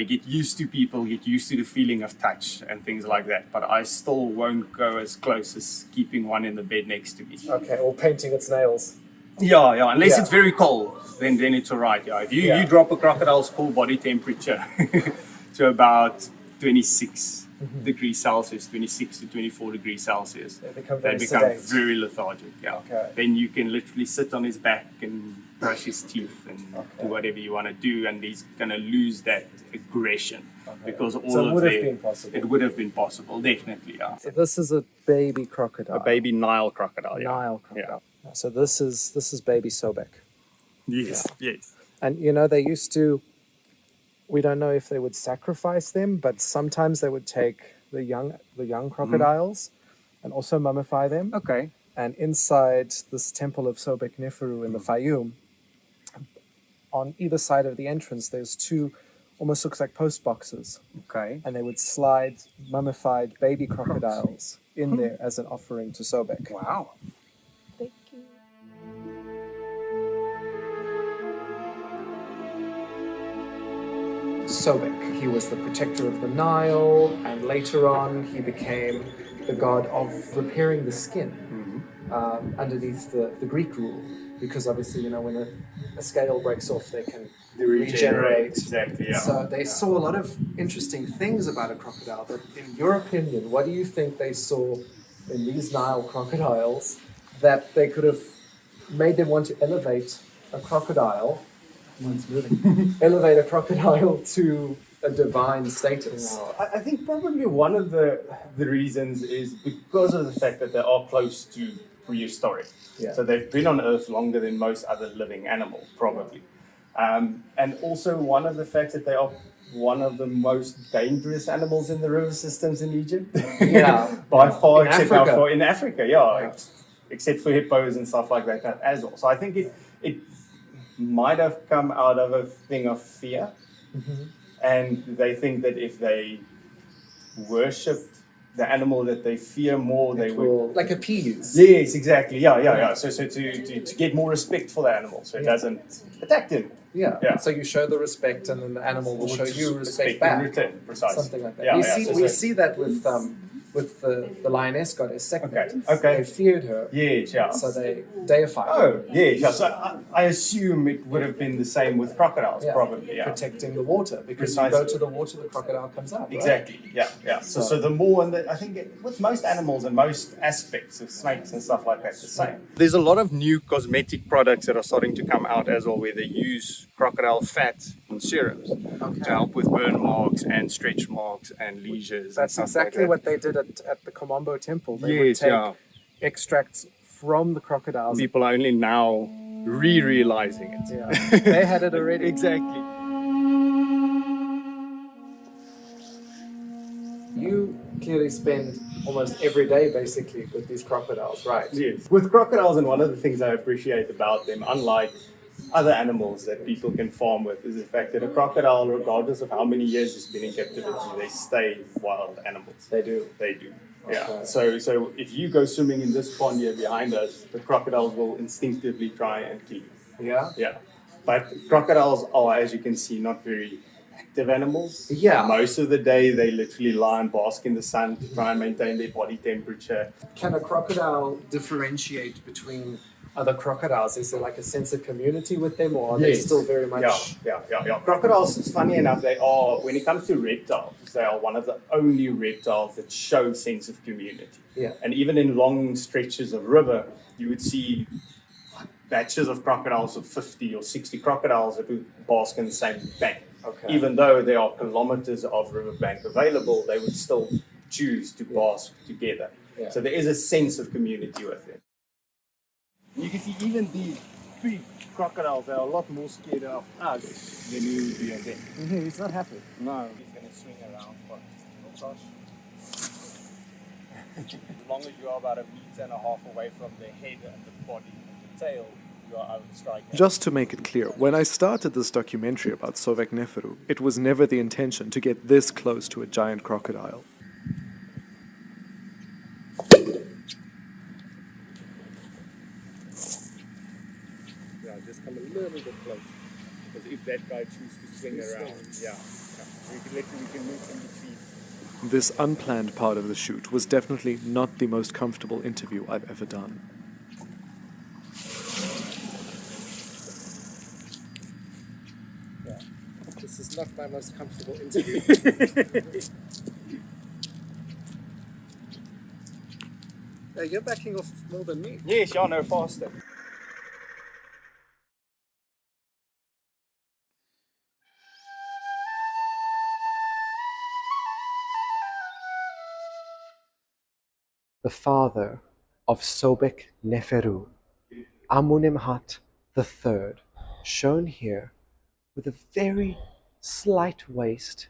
get used to people, get used to the feeling of touch and things like that. But I still won't go as close as keeping one in the bed next to me. Okay, or painting its nails. Unless it's very cold, then it's all right. If you drop a crocodile's core body temperature to about 26 degrees Celsius, 26 to 24 degrees Celsius, they become very lethargic. Okay. Then you can literally sit on his back and brush his teeth and do whatever you want to do, and he's going to lose that aggression because it would have been possible, definitely. So this is a baby crocodile. A baby Nile crocodile. Nile crocodile. Yeah. So this is baby Sobek. Yes. And they used to. We don't know if they would sacrifice them, but sometimes they would take the young crocodiles and also mummify them. Okay. And inside this temple of Sobekneferu in the Fayum, on either side of the entrance, there's two, almost looks like post boxes. Okay. And they would slide mummified baby crocodiles in there as an offering to Sobek. Wow. Thank you. Sobek. He was the protector of the Nile, and later on he became the god of repairing the skin underneath the Greek rule, because obviously, when a scale breaks off, they can regenerate. Exactly, yeah. So they saw a lot of interesting things about a crocodile, but in your opinion, what do you think they saw in these Nile crocodiles that they could have made them want to elevate a crocodile elevate a crocodile to a divine status? I think probably one of the reasons is because of the fact that they are close to prehistoric. Yeah. So they've been on Earth longer than most other living animals, probably. And also one of the facts that they are one of the most dangerous animals in the river systems in Egypt. By far, in Africa, except for hippos and stuff like that as well. So I think it might have come out of a thing of fear, and they think that if they worshipped the animal that they fear more, they would like appease. Yes, exactly. So to get more respect for the animal, so it doesn't attack them. So you show the respect, and then the animal will show you respect back. In return, precisely. Something like that. We see that with the lioness goddess Sekhmet. Okay. They feared her. So they deified her. So I assume it would have been the same with crocodiles, probably. Protecting the water, because you go to the water, the crocodile comes out. Exactly. Right? So the more, and I think with most animals and most aspects of snakes and stuff like that, the same. There's a lot of new cosmetic products that are starting to come out as well, where they use crocodile fat in serums to help with burn marks and stretch marks and lesions. That's exactly what they did at the Kambo temple. They would take extracts from the crocodiles. People are only now realizing it. They had it already. Exactly. You clearly spend almost every day basically with these crocodiles, right? Yes. With crocodiles, and one of the things I appreciate about them, unlike other animals that people can farm with, is the fact that a crocodile, regardless of how many years it's been in captivity, they stay wild animals. They do. Yeah. So if you go swimming in this pond here behind us, the crocodiles will instinctively try and kill you. Yeah. But crocodiles are, as you can see, not very active animals. Most of the day they literally lie and bask in the sun to try and maintain their body temperature. Can a crocodile differentiate between other crocodiles? Is there like a sense of community with them, or are they still very much... Yeah. Crocodiles, funny enough, they are, when it comes to reptiles, they are one of the only reptiles that show sense of community. And even in long stretches of river, you would see batches of crocodiles, of 50 or 60 crocodiles that would bask in the same bank. Even though there are kilometers of riverbank available, they would still choose to bask together. So there is a sense of community with them. You can see even these big crocodiles, they are a lot more scared of us than we would be of them. He's not happy. No. He's going to swing around for, oh gosh. As long as you are about 1.5 meters away from the head and the body and the tail, you are out of strike. Just to make it clear, when I started this documentary about Sobekneferu, it was never the intention to get this close to a giant crocodile. little bit closer. Because if that guy chooses to swing around, we can move in between. This unplanned part of the shoot was definitely not the most comfortable interview I've ever done. Yeah, this is not my most comfortable interview. Yeah, you're backing off more than me. Yes, y'all know faster. The father of Sobekneferu, Amenemhat III, shown here with a very slight waist,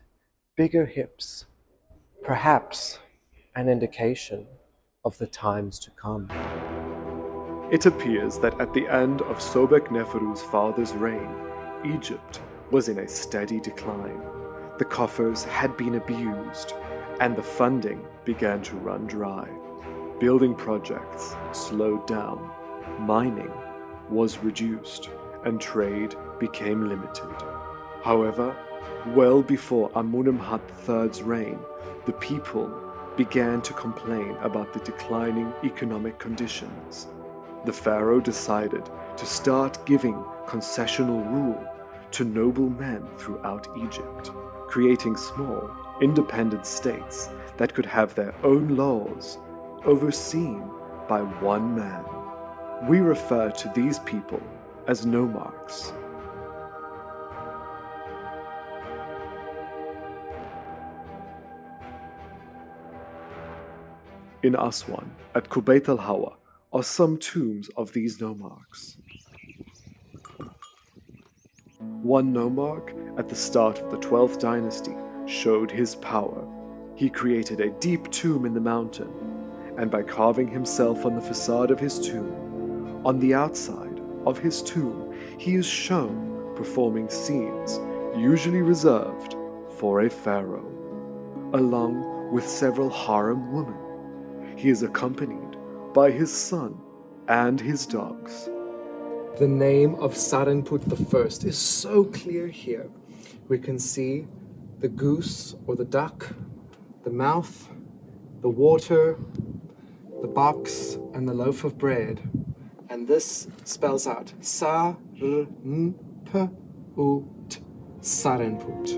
bigger hips, perhaps an indication of the times to come. It appears that at the end of Sobekneferu's father's reign, Egypt was in a steady decline. The coffers had been abused, and the funding began to run dry. Building projects slowed down, mining was reduced, and trade became limited. However, well before Amenemhat III's reign, the people began to complain about the declining economic conditions. The pharaoh decided to start giving concessional rule to noble men throughout Egypt, creating small, independent states that could have their own laws, overseen by one man. We refer to these people as nomarchs. In Aswan, at Kubait al-Hawa, are some tombs of these nomarchs. One nomarch at the start of the 12th dynasty showed his power. He created a deep tomb in the mountain, and by carving himself on the facade of his tomb, on the outside of his tomb, he is shown performing scenes usually reserved for a pharaoh, along with several harem women. He is accompanied by his son and his dogs. The name of Sarenput I is so clear here. We can see the goose or the duck, the mouth, the water, the box, and the loaf of bread. And this spells out Sarenput, Sarenput.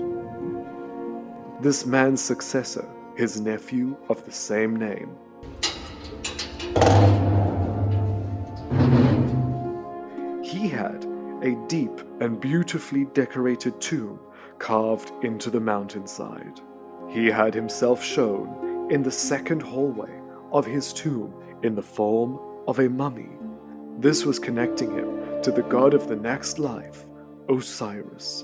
This man's successor, his nephew of the same name. He had a deep and beautifully decorated tomb carved into the mountainside. He had himself shown in the second hallway of his tomb in the form of a mummy. This was connecting him to the god of the next life, Osiris.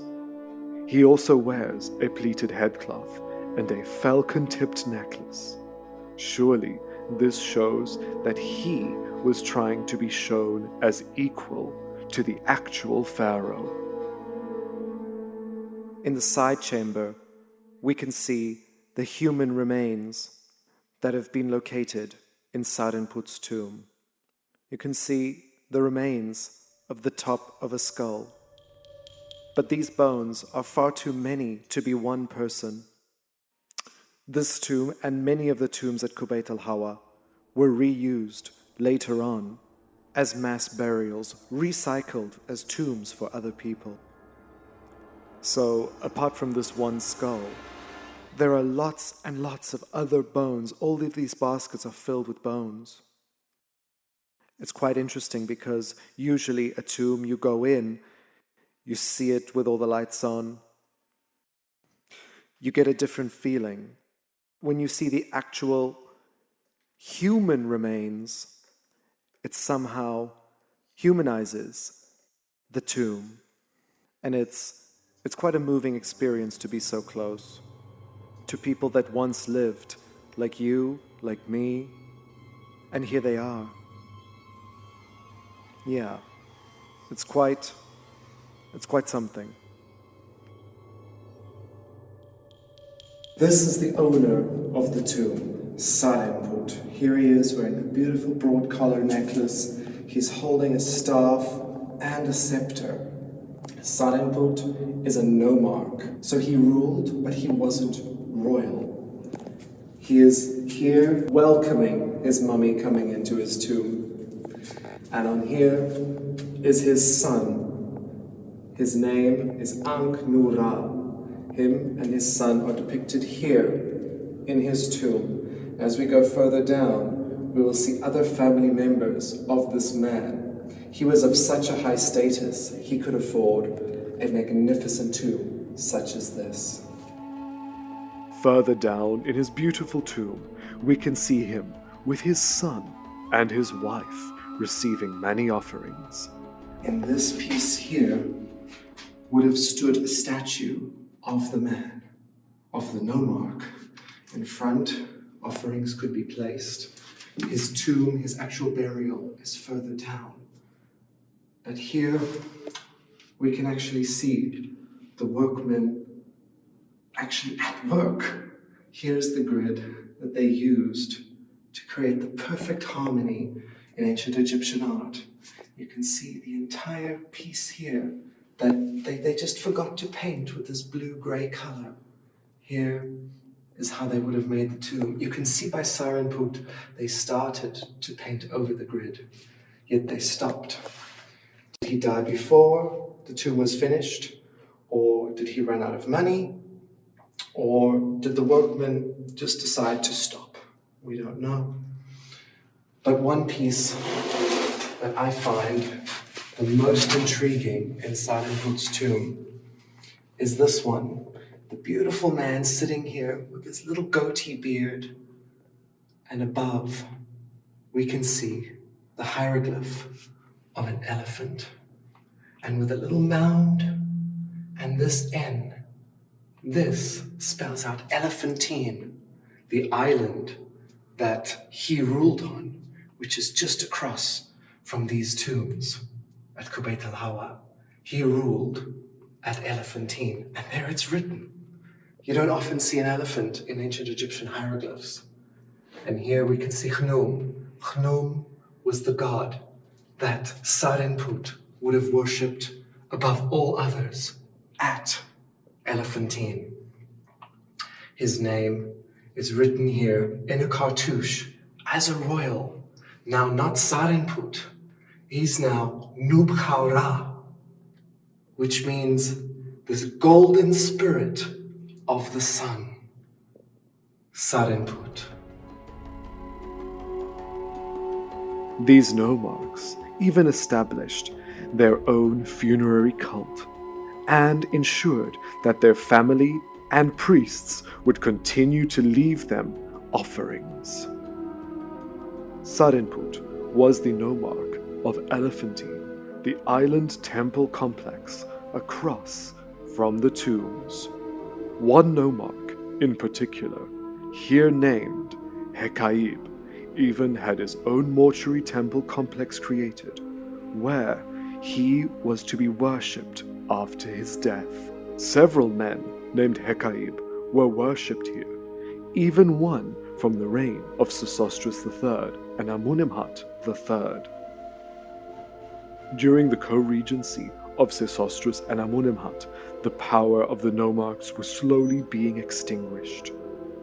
He also wears a pleated headcloth and a falcon-tipped necklace. Surely this shows that he was trying to be shown as equal to the actual pharaoh. In the side chamber, we can see the human remains that have been located in Sarenput's tomb. You can see the remains of the top of a skull. But these bones are far too many to be one person. This tomb and many of the tombs at Kubait al-Hawa were reused later on as mass burials, recycled as tombs for other people. So, apart from this one skull, there are lots and lots of other bones. All of these baskets are filled with bones. It's quite interesting because usually a tomb, you go in, you see it with all the lights on, you get a different feeling. When you see the actual human remains, it somehow humanizes the tomb. And it's quite a moving experience to be so close to people that once lived like you, like me, and here they are. Yeah, it's quite something. This is the owner of the tomb, Sarenput. Here he is wearing a beautiful broad collar necklace. He's holding a staff and a scepter. Sarenput is a nomarch, so he ruled, but he wasn't royal. He is here welcoming his mummy coming into his tomb. And on here is his son. His name is Ankh-Nura. Him and his son are depicted here in his tomb. As we go further down, we will see other family members of this man. He was of such a high status, he could afford a magnificent tomb such as this. Further down in his beautiful tomb, we can see him with his son and his wife receiving many offerings. In this piece here would have stood a statue of the man, of the nomarch. In front, offerings could be placed. His tomb, his actual burial, is further down. But here, we can actually see the workmen actually at work. Here's the grid that they used to create the perfect harmony in ancient Egyptian art. You can see the entire piece here that they just forgot to paint with this blue-gray color. Here is how they would have made the tomb. You can see by Sarenput, they started to paint over the grid, yet they stopped. Did he die before the tomb was finished? Or did he run out of money? Or did the workmen just decide to stop? We don't know. But one piece that I find the most intriguing in Sarenput's tomb is this one. The beautiful man sitting here with his little goatee beard, and above we can see the hieroglyph of an elephant, and with a little mound and this N. This spells out Elephantine, the island that he ruled on, which is just across from these tombs at Kubait al-Hawa. He ruled at Elephantine, and there it's written. You don't often see an elephant in ancient Egyptian hieroglyphs. And here we can see Khnum. Khnum was the god that Sarenput would have worshipped above all others at Elephantine. His name is written here in a cartouche as a royal. Now not Sarenput, he's now Nubkhara, which means this golden spirit of the sun, Sarenput. These nomarchs even established their own funerary cult and ensured that their family and priests would continue to leave them offerings. Sarenput was the nomarch of Elephantine, the island temple complex across from the tombs. One nomarch in particular, here named Hekayib, even had his own mortuary temple complex created, where he was to be worshipped after his death. Several men named Hekayib were worshipped here, even one from the reign of Sesostris III and Amenemhat III. During the co-regency of Sesostris and Amenemhat, the power of the nomarchs was slowly being extinguished,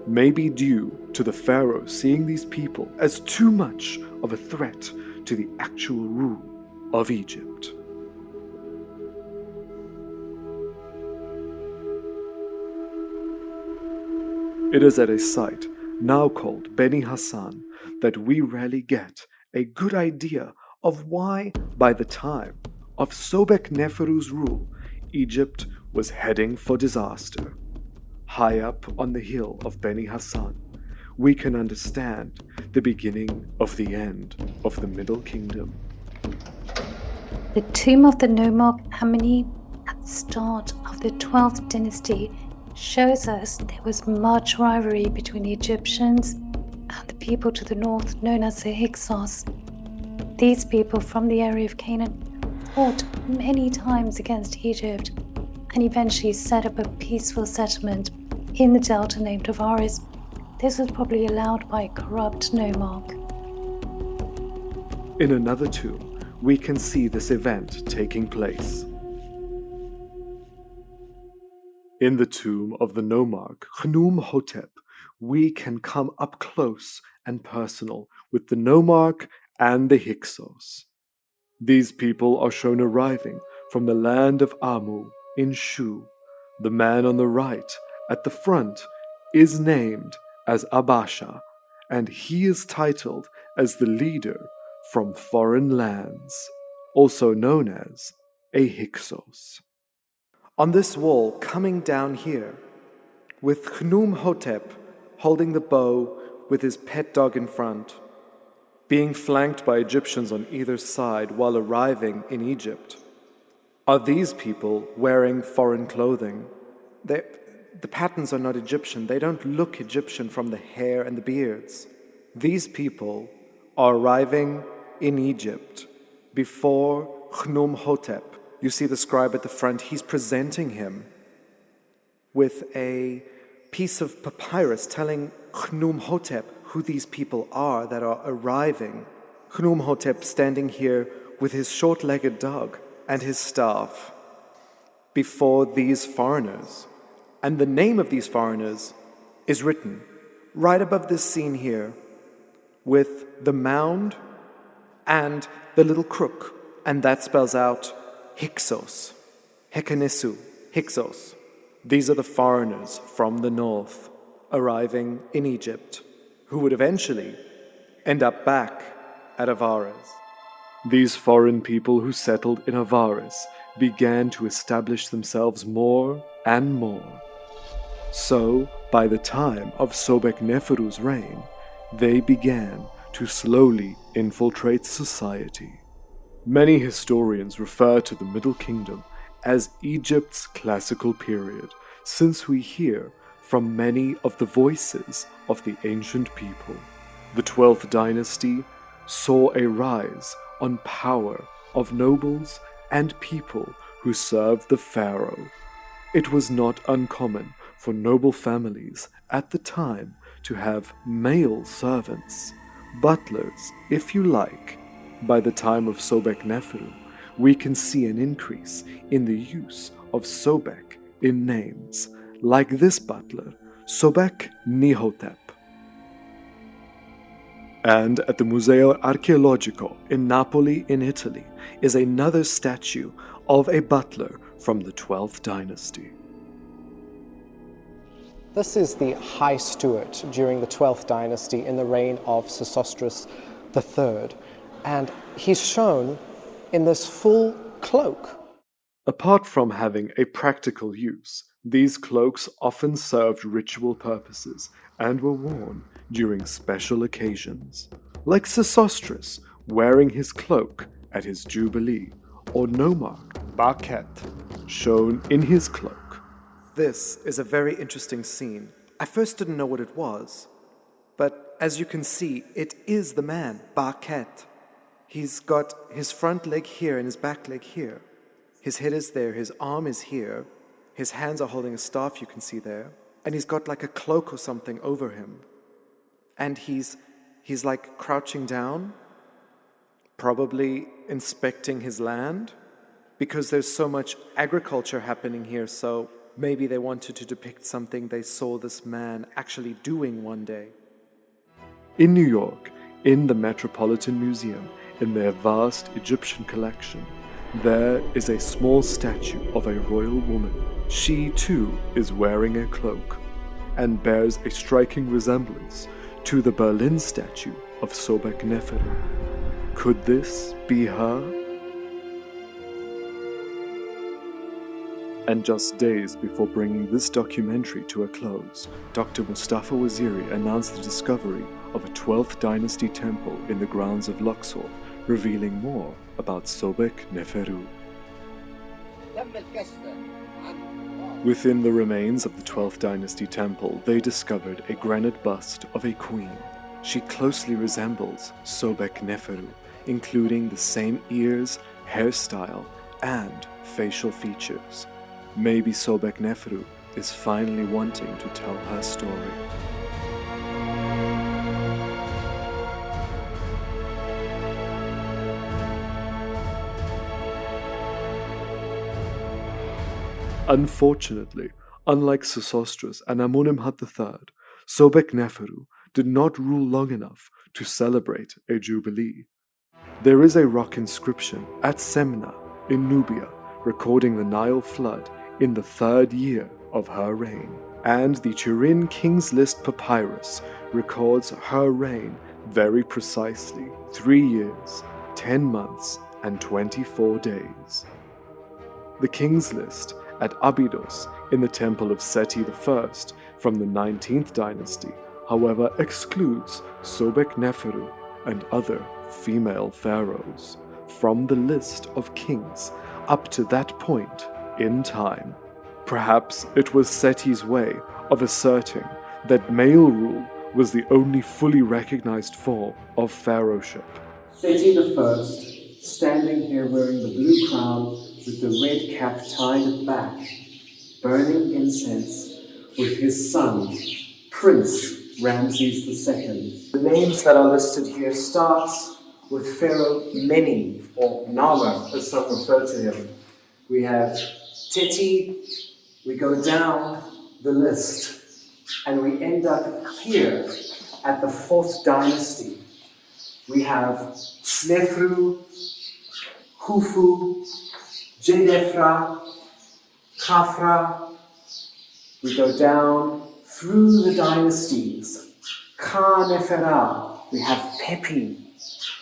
maybe due to the pharaoh seeing these people as too much of a threat to the actual rule of Egypt. It is at a site now called Beni Hassan that we rarely get a good idea of why, by the time of Sobekneferu's rule, Egypt was heading for disaster. High up on the hill of Beni Hassan, we can understand the beginning of the end of the Middle Kingdom. The tomb of the nomarch Ameni at the start of the 12th dynasty shows us there was much rivalry between the Egyptians and the people to the north known as the Hyksos. These people from the area of Canaan fought many times against Egypt and eventually set up a peaceful settlement in the delta named Avaris. This was probably allowed by a corrupt nomarch. In another tomb, we can see this event taking place. In the tomb of the nomarch Khnum-Hotep, we can come up close and personal with the nomarch and the Hyksos. These people are shown arriving from the land of Amu in Shu. The man on the right, at the front, is named as Abasha, and he is titled as the leader from foreign lands, also known as a Hyksos. On this wall, coming down here, with Khnum-Hotep holding the bow with his pet dog in front, being flanked by Egyptians on either side while arriving in Egypt, are these people wearing foreign clothing. The patterns are not Egyptian. They don't look Egyptian from the hair and the beards. These people are arriving in Egypt before Khnum-Hotep. You see the scribe at the front. He's presenting him with a piece of papyrus telling Khnum-Hotep who these people are that are arriving. Khnum-Hotep standing here with his short-legged dog and his staff before these foreigners. And the name of these foreigners is written right above this scene here with the mound and the little crook, and that spells out Hyksos, Hekanisu, Hyksos. These are the foreigners from the north arriving in Egypt who would eventually end up back at Avaris. These foreign people who settled in Avaris began to establish themselves more and more. So, by the time of Sobekneferu's reign, they began to slowly infiltrate society. Many historians refer to the Middle Kingdom as Egypt's classical period, since we hear from many of the voices of the ancient people. The 12th dynasty saw a rise on power of nobles and people who served the pharaoh. It was not uncommon for noble families at the time to have male servants, butlers, if you like. By the time of Sobekneferu, we can see an increase in the use of Sobek in names, like this butler, Sobeknehotep. And at the Museo Archeologico in Napoli in Italy is another statue of a butler from the 12th dynasty. This is the High Steward during the 12th dynasty in the reign of Sesostris III, and he's shown in this full cloak. Apart from having a practical use, these cloaks often served ritual purposes and were worn during special occasions, like Sesostris wearing his cloak at his jubilee, or nomarch Bakhet shown in his cloak. This is a very interesting scene. I first didn't know what it was, but as you can see, it is the man, Bakhet. He's got his front leg here and his back leg here. His head is there, his arm is here, his hands are holding a staff, you can see there, and he's got like a cloak or something over him. And he's like crouching down, probably inspecting his land, because there's so much agriculture happening here, so maybe they wanted to depict something they saw this man actually doing one day. In New York, in the Metropolitan Museum, in their vast Egyptian collection, there is a small statue of a royal woman. She too is wearing a cloak and bears a striking resemblance to the Berlin statue of Sobekneferu. Could this be her? And just days before bringing this documentary to a close, Dr. Mustafa Waziri announced the discovery of a 12th dynasty temple in the grounds of Luxor, revealing more about Sobekneferu. Within the remains of the 12th dynasty temple, they discovered a granite bust of a queen. She closely resembles Sobekneferu, including the same ears, hairstyle, and facial features. Maybe Sobekneferu is finally wanting to tell her story. Unfortunately, Unlike Sesostris and Amunimhat III, Sobekneferu did not rule long enough to celebrate a jubilee. There is a rock inscription at Semna in Nubia recording the Nile flood in the 3rd year of her reign, and the Turin King's List papyrus records her reign very precisely 3 years, 10 months, and 24 days. The King's List at Abydos in the Temple of Seti I from the 19th dynasty, however, excludes Sobekneferu and other female pharaohs from the list of kings up to that point in time. Perhaps it was Seti's way of asserting that male rule was the only fully recognized form of pharaohship. Seti I, standing here wearing the blue crown with the red cap tied at the back, burning incense with his son, Prince Ramses II. The names that are listed here starts with Pharaoh Meni, or Nama as some refer to him. We have Teti, we go down the list, and we end up here at the 4th dynasty. We have Snefru, Khufu, Jedefra, Khafra. We go down through the dynasties. Ka-Neferah, we have Pepi.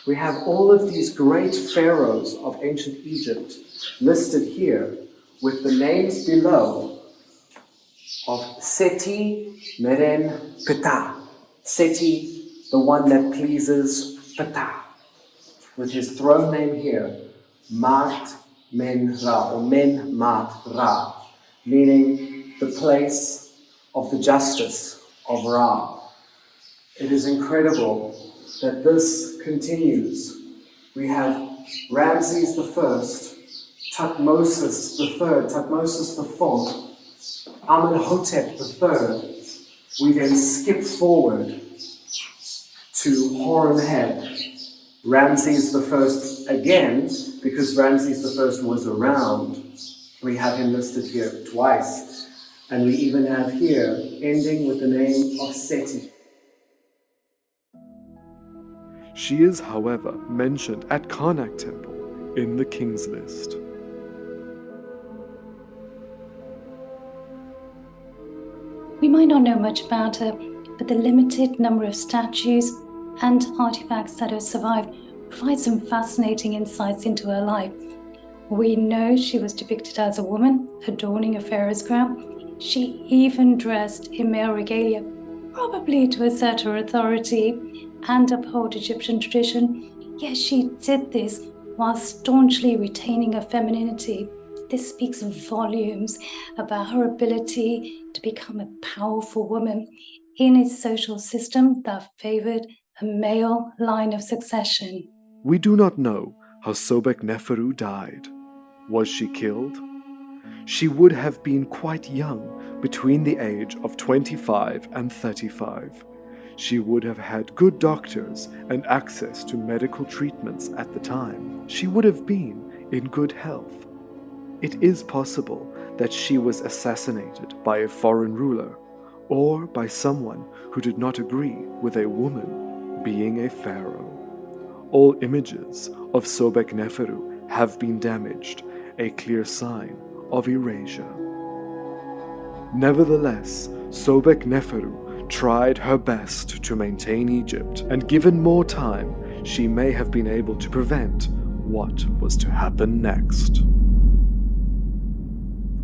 We have all of these great pharaohs of ancient Egypt listed here with the names below of Seti Meren Ptah. Seti, the one that pleases Ptah. With his throne name here, Mat Men Ra, or Men Mat Ra, meaning the place of the justice of Ra. It is incredible that this continues. We have Ramses I, Tutmosis III, Tutmosis IV, Amenhotep III. We then skip forward to Horemheb, Ramses I again, because Ramses I was around. We have him listed here twice. And we even have here, ending with the name of Seti. She is, however, mentioned at Karnak Temple in the King's List. We might not know much about her, but the limited number of statues and artifacts that have survived provide some fascinating insights into her life. We know she was depicted as a woman, adorning a pharaoh's crown. She even dressed in male regalia, probably to assert her authority and uphold Egyptian tradition. Yet she did this while staunchly retaining her femininity. This speaks volumes about her ability to become a powerful woman in a social system that favored a male line of succession. We do not know how Sobekneferu died. Was she killed? She would have been quite young, between the age of 25 and 35. She would have had good doctors and access to medical treatments at the time. She would have been in good health. It is possible that she was assassinated by a foreign ruler, or by someone who did not agree with a woman being a pharaoh. All images of Sobekneferu have been damaged, a clear sign of erasure. Nevertheless, Sobekneferu tried her best to maintain Egypt, and given more time, she may have been able to prevent what was to happen next.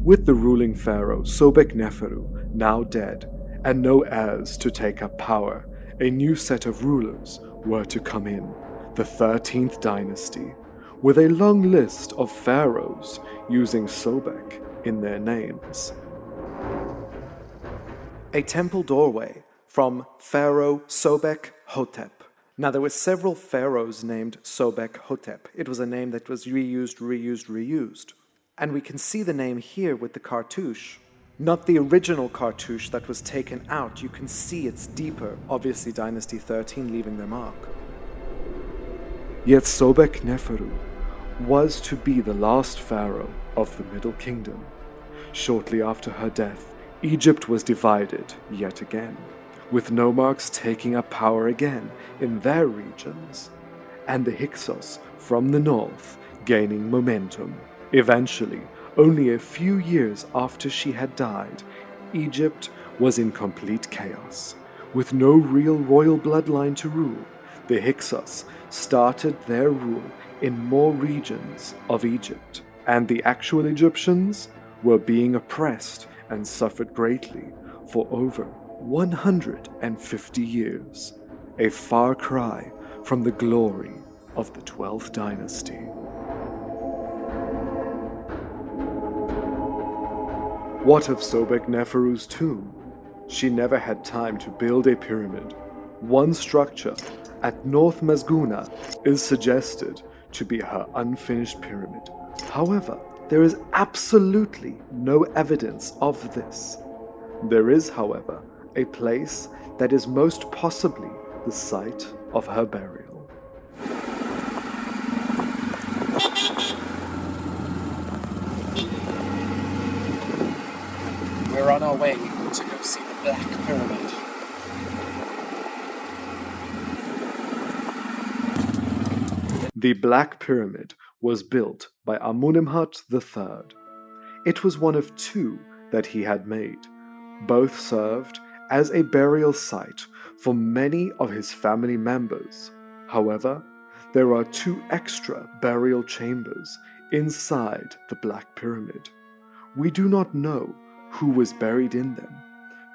With the ruling pharaoh Sobekneferu now dead, and no heirs to take up power, a new set of rulers were to come in, the 13th dynasty, with a long list of pharaohs using Sobek in their names. A temple doorway from Pharaoh Sobek-Hotep. Now, there were several pharaohs named Sobek-Hotep. It was a name that was reused. And we can see the name here with the cartouche. Not the original cartouche that was taken out. You can see it's deeper. Obviously, Dynasty 13 leaving their mark. Yet Sobekneferu was to be the last pharaoh of the Middle Kingdom. Shortly after her death, Egypt was divided yet again, with nomarchs taking up power again in their regions, and the Hyksos from the north gaining momentum. Eventually, only a few years after she had died, Egypt was in complete chaos. With no real royal bloodline to rule, the Hyksos started their rule in more regions of Egypt, and the actual Egyptians were being oppressed and suffered greatly for over 150 years, a far cry from the glory of the 12th dynasty. What of Sobekneferu's tomb? She never had time to build a pyramid. One structure at North Mazguna is suggested to be her unfinished pyramid. However, there is absolutely no evidence of this. There is, however, a place that is most possibly the site of her burial. We're on our way to go see the Black Pyramid. The Black Pyramid was built by Amenemhat III. It was one of two that he had made. Both served as a burial site for many of his family members. However, there are two extra burial chambers inside the Black Pyramid. We do not know who was buried in them,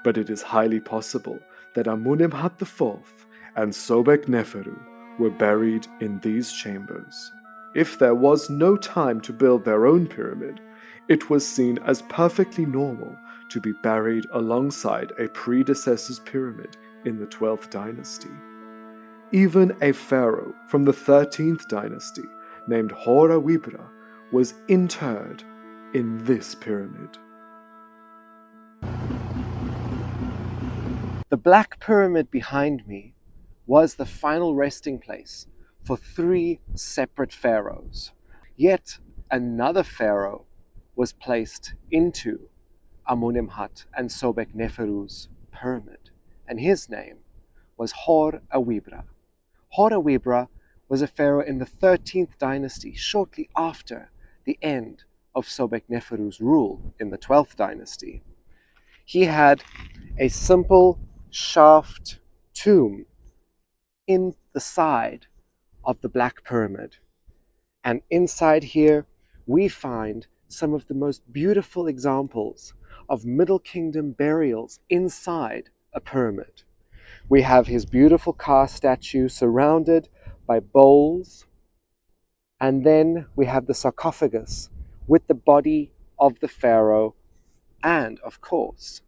but it is highly possible that Amenemhat IV and Sobekneferu were buried in these chambers. If there was no time to build their own pyramid, it was seen as perfectly normal to be buried alongside a predecessor's pyramid in the 12th dynasty. Even a pharaoh from the 13th dynasty named awibre was interred in this pyramid. The Black Pyramid behind me was the final resting place for three separate pharaohs. Yet another pharaoh was placed into Amenemhat and Sobekneferu's pyramid, and his name was awibre. awibre was a pharaoh in the 13th dynasty, shortly after the end of Sobekneferu's rule in the 12th dynasty. He had a simple shaft tomb in the side of the Black Pyramid. And inside here, we find some of the most beautiful examples of Middle Kingdom burials inside a pyramid. We have his beautiful Ka statue surrounded by bowls, and then we have the sarcophagus with the body of the pharaoh and, of course,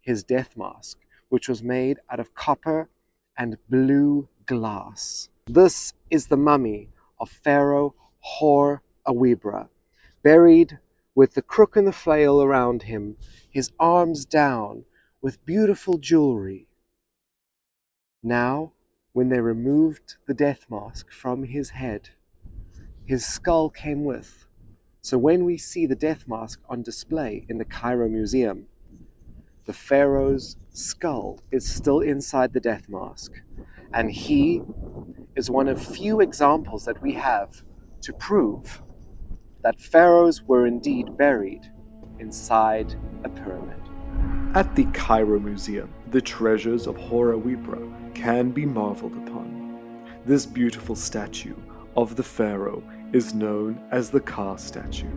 his death mask, which was made out of copper and blue glass. This is the mummy of Pharaoh awibre, buried with the crook and the flail around him, his arms down, with beautiful jewelry. Now, when they removed the death mask from his head, his skull came with. So when we see the death mask on display in the Cairo Museum, the pharaoh's skull is still inside the death mask, and he is one of few examples that we have to prove that pharaohs were indeed buried inside a pyramid. At the Cairo Museum, the treasures of awibre can be marveled upon. This beautiful statue of the pharaoh is known as the Ka statue.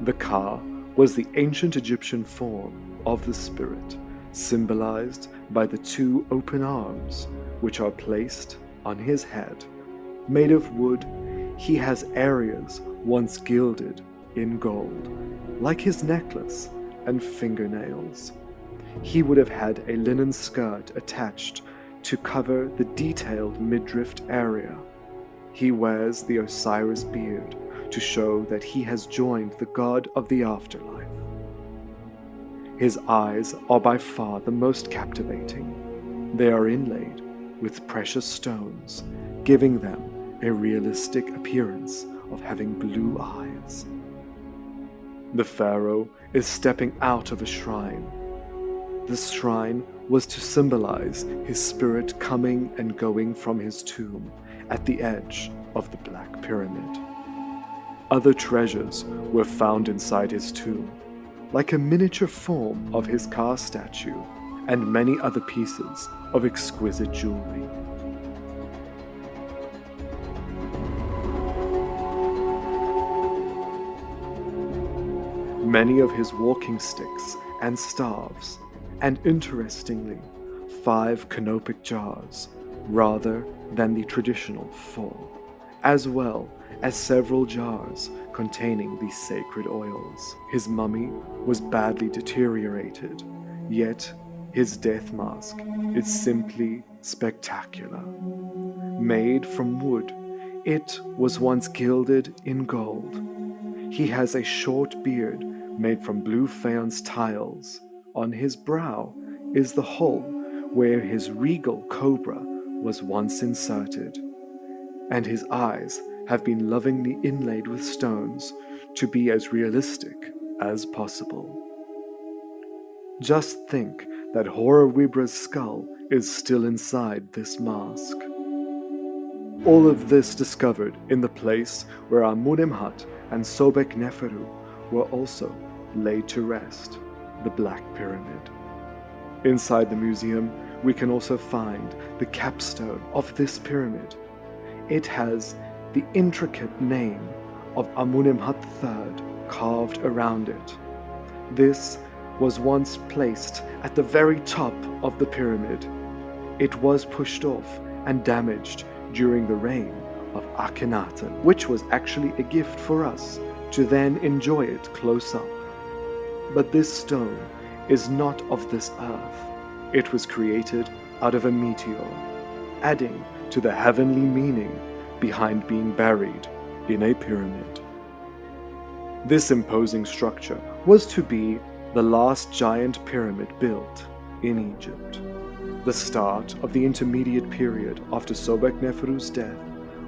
The Ka was the ancient Egyptian form of the spirit, symbolized by the two open arms, which are placed on his head. Made of wood, he has areas once gilded in gold, like his necklace and fingernails. He would have had a linen skirt attached to cover the detailed midriff area. He wears the Osiris beard to show that he has joined the god of the afterlife. His eyes are by far the most captivating. They are inlaid with precious stones, giving them a realistic appearance of having blue eyes. The pharaoh is stepping out of a shrine. This shrine was to symbolize his spirit coming and going from his tomb at the edge of the Black Pyramid. Other treasures were found inside his tomb, like a miniature form of his car statue and many other pieces of exquisite jewelry. Many of his walking sticks and staves, and interestingly, 5 canopic jars rather than the traditional 4, as well as several jars containing the sacred oils. His mummy was badly deteriorated, yet his death mask is simply spectacular. Made from wood, it was once gilded in gold. He has a short beard made from blue faience tiles. On his brow is the hole where his regal cobra was once inserted, and his eyes have been lovingly inlaid with stones to be as realistic as possible. Just think that Horror-Wibre's skull is still inside this mask. All of this discovered in the place where Amunimhat and Sobekneferu were also laid to rest, the Black Pyramid. Inside the museum, we can also find the capstone of this pyramid. It has the intricate name of Amunimhat III carved around it. This was once placed at the very top of the pyramid. It was pushed off and damaged during the reign of Akhenaten, which was actually a gift for us to then enjoy it close up. But this stone is not of this earth. It was created out of a meteor, adding to the heavenly meaning behind being buried in a pyramid. This imposing structure was to be the last giant pyramid built in Egypt. The start of the intermediate period after Sobekneferu's death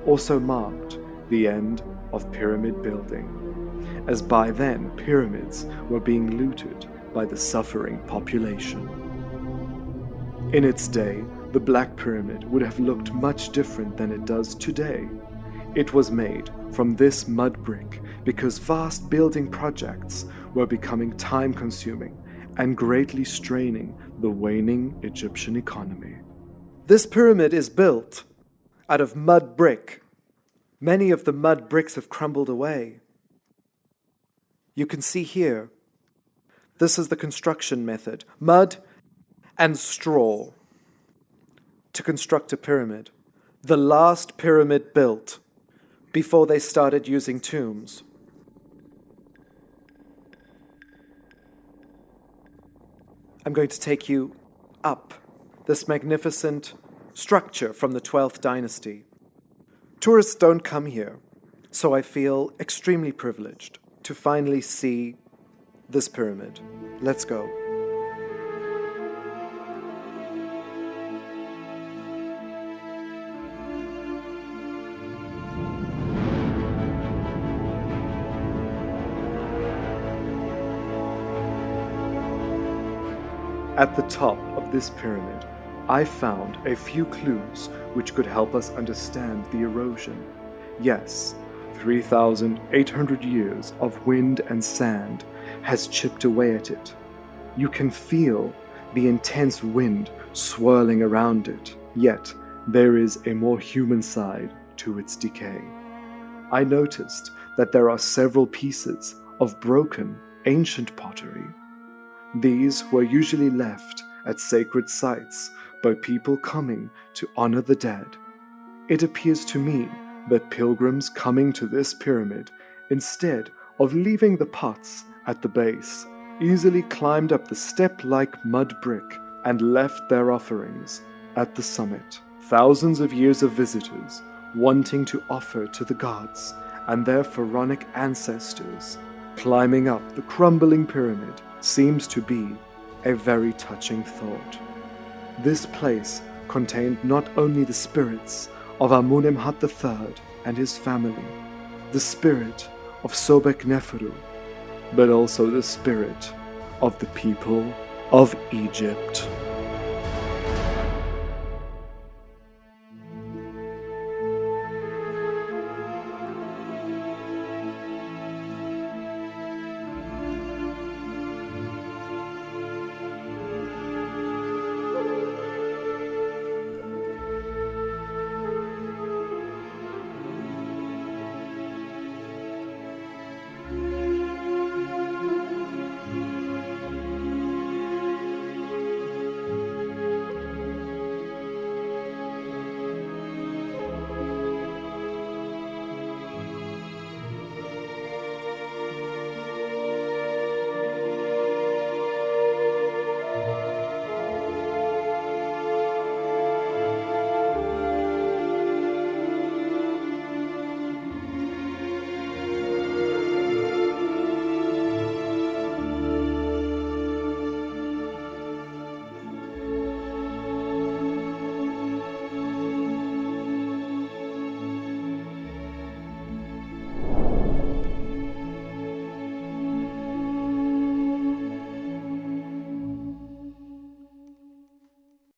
also marked the end of pyramid building, as by then pyramids were being looted by the suffering population. In its day, the Black Pyramid would have looked much different than it does today. It was made from this mud brick because vast building projects were becoming time-consuming and greatly straining the waning Egyptian economy. This pyramid is built out of mud brick. Many of the mud bricks have crumbled away. You can see here, this is the construction method: mud and straw to construct a pyramid. The last pyramid built before they started using tombs. I'm going to take you up this magnificent structure from the 12th dynasty. Tourists don't come here, so I feel extremely privileged to finally see this pyramid. Let's go. At the top of this pyramid, I found a few clues which could help us understand the erosion. Yes, 3,800 years of wind and sand has chipped away at it. You can feel the intense wind swirling around it, yet there is a more human side to its decay. I noticed that there are several pieces of broken, ancient pottery. These were usually left at sacred sites by people coming to honor the dead. It appears to me that pilgrims coming to this pyramid, instead of leaving the pots at the base, easily climbed up the step-like mud brick and left their offerings at the summit. Thousands of years of visitors wanting to offer to the gods and their pharaonic ancestors climbing up the crumbling pyramid seems to be a very touching thought. This place contained not only the spirits of Amunimhat III and his family, the spirit of Sobekneferu, but also the spirit of the people of Egypt.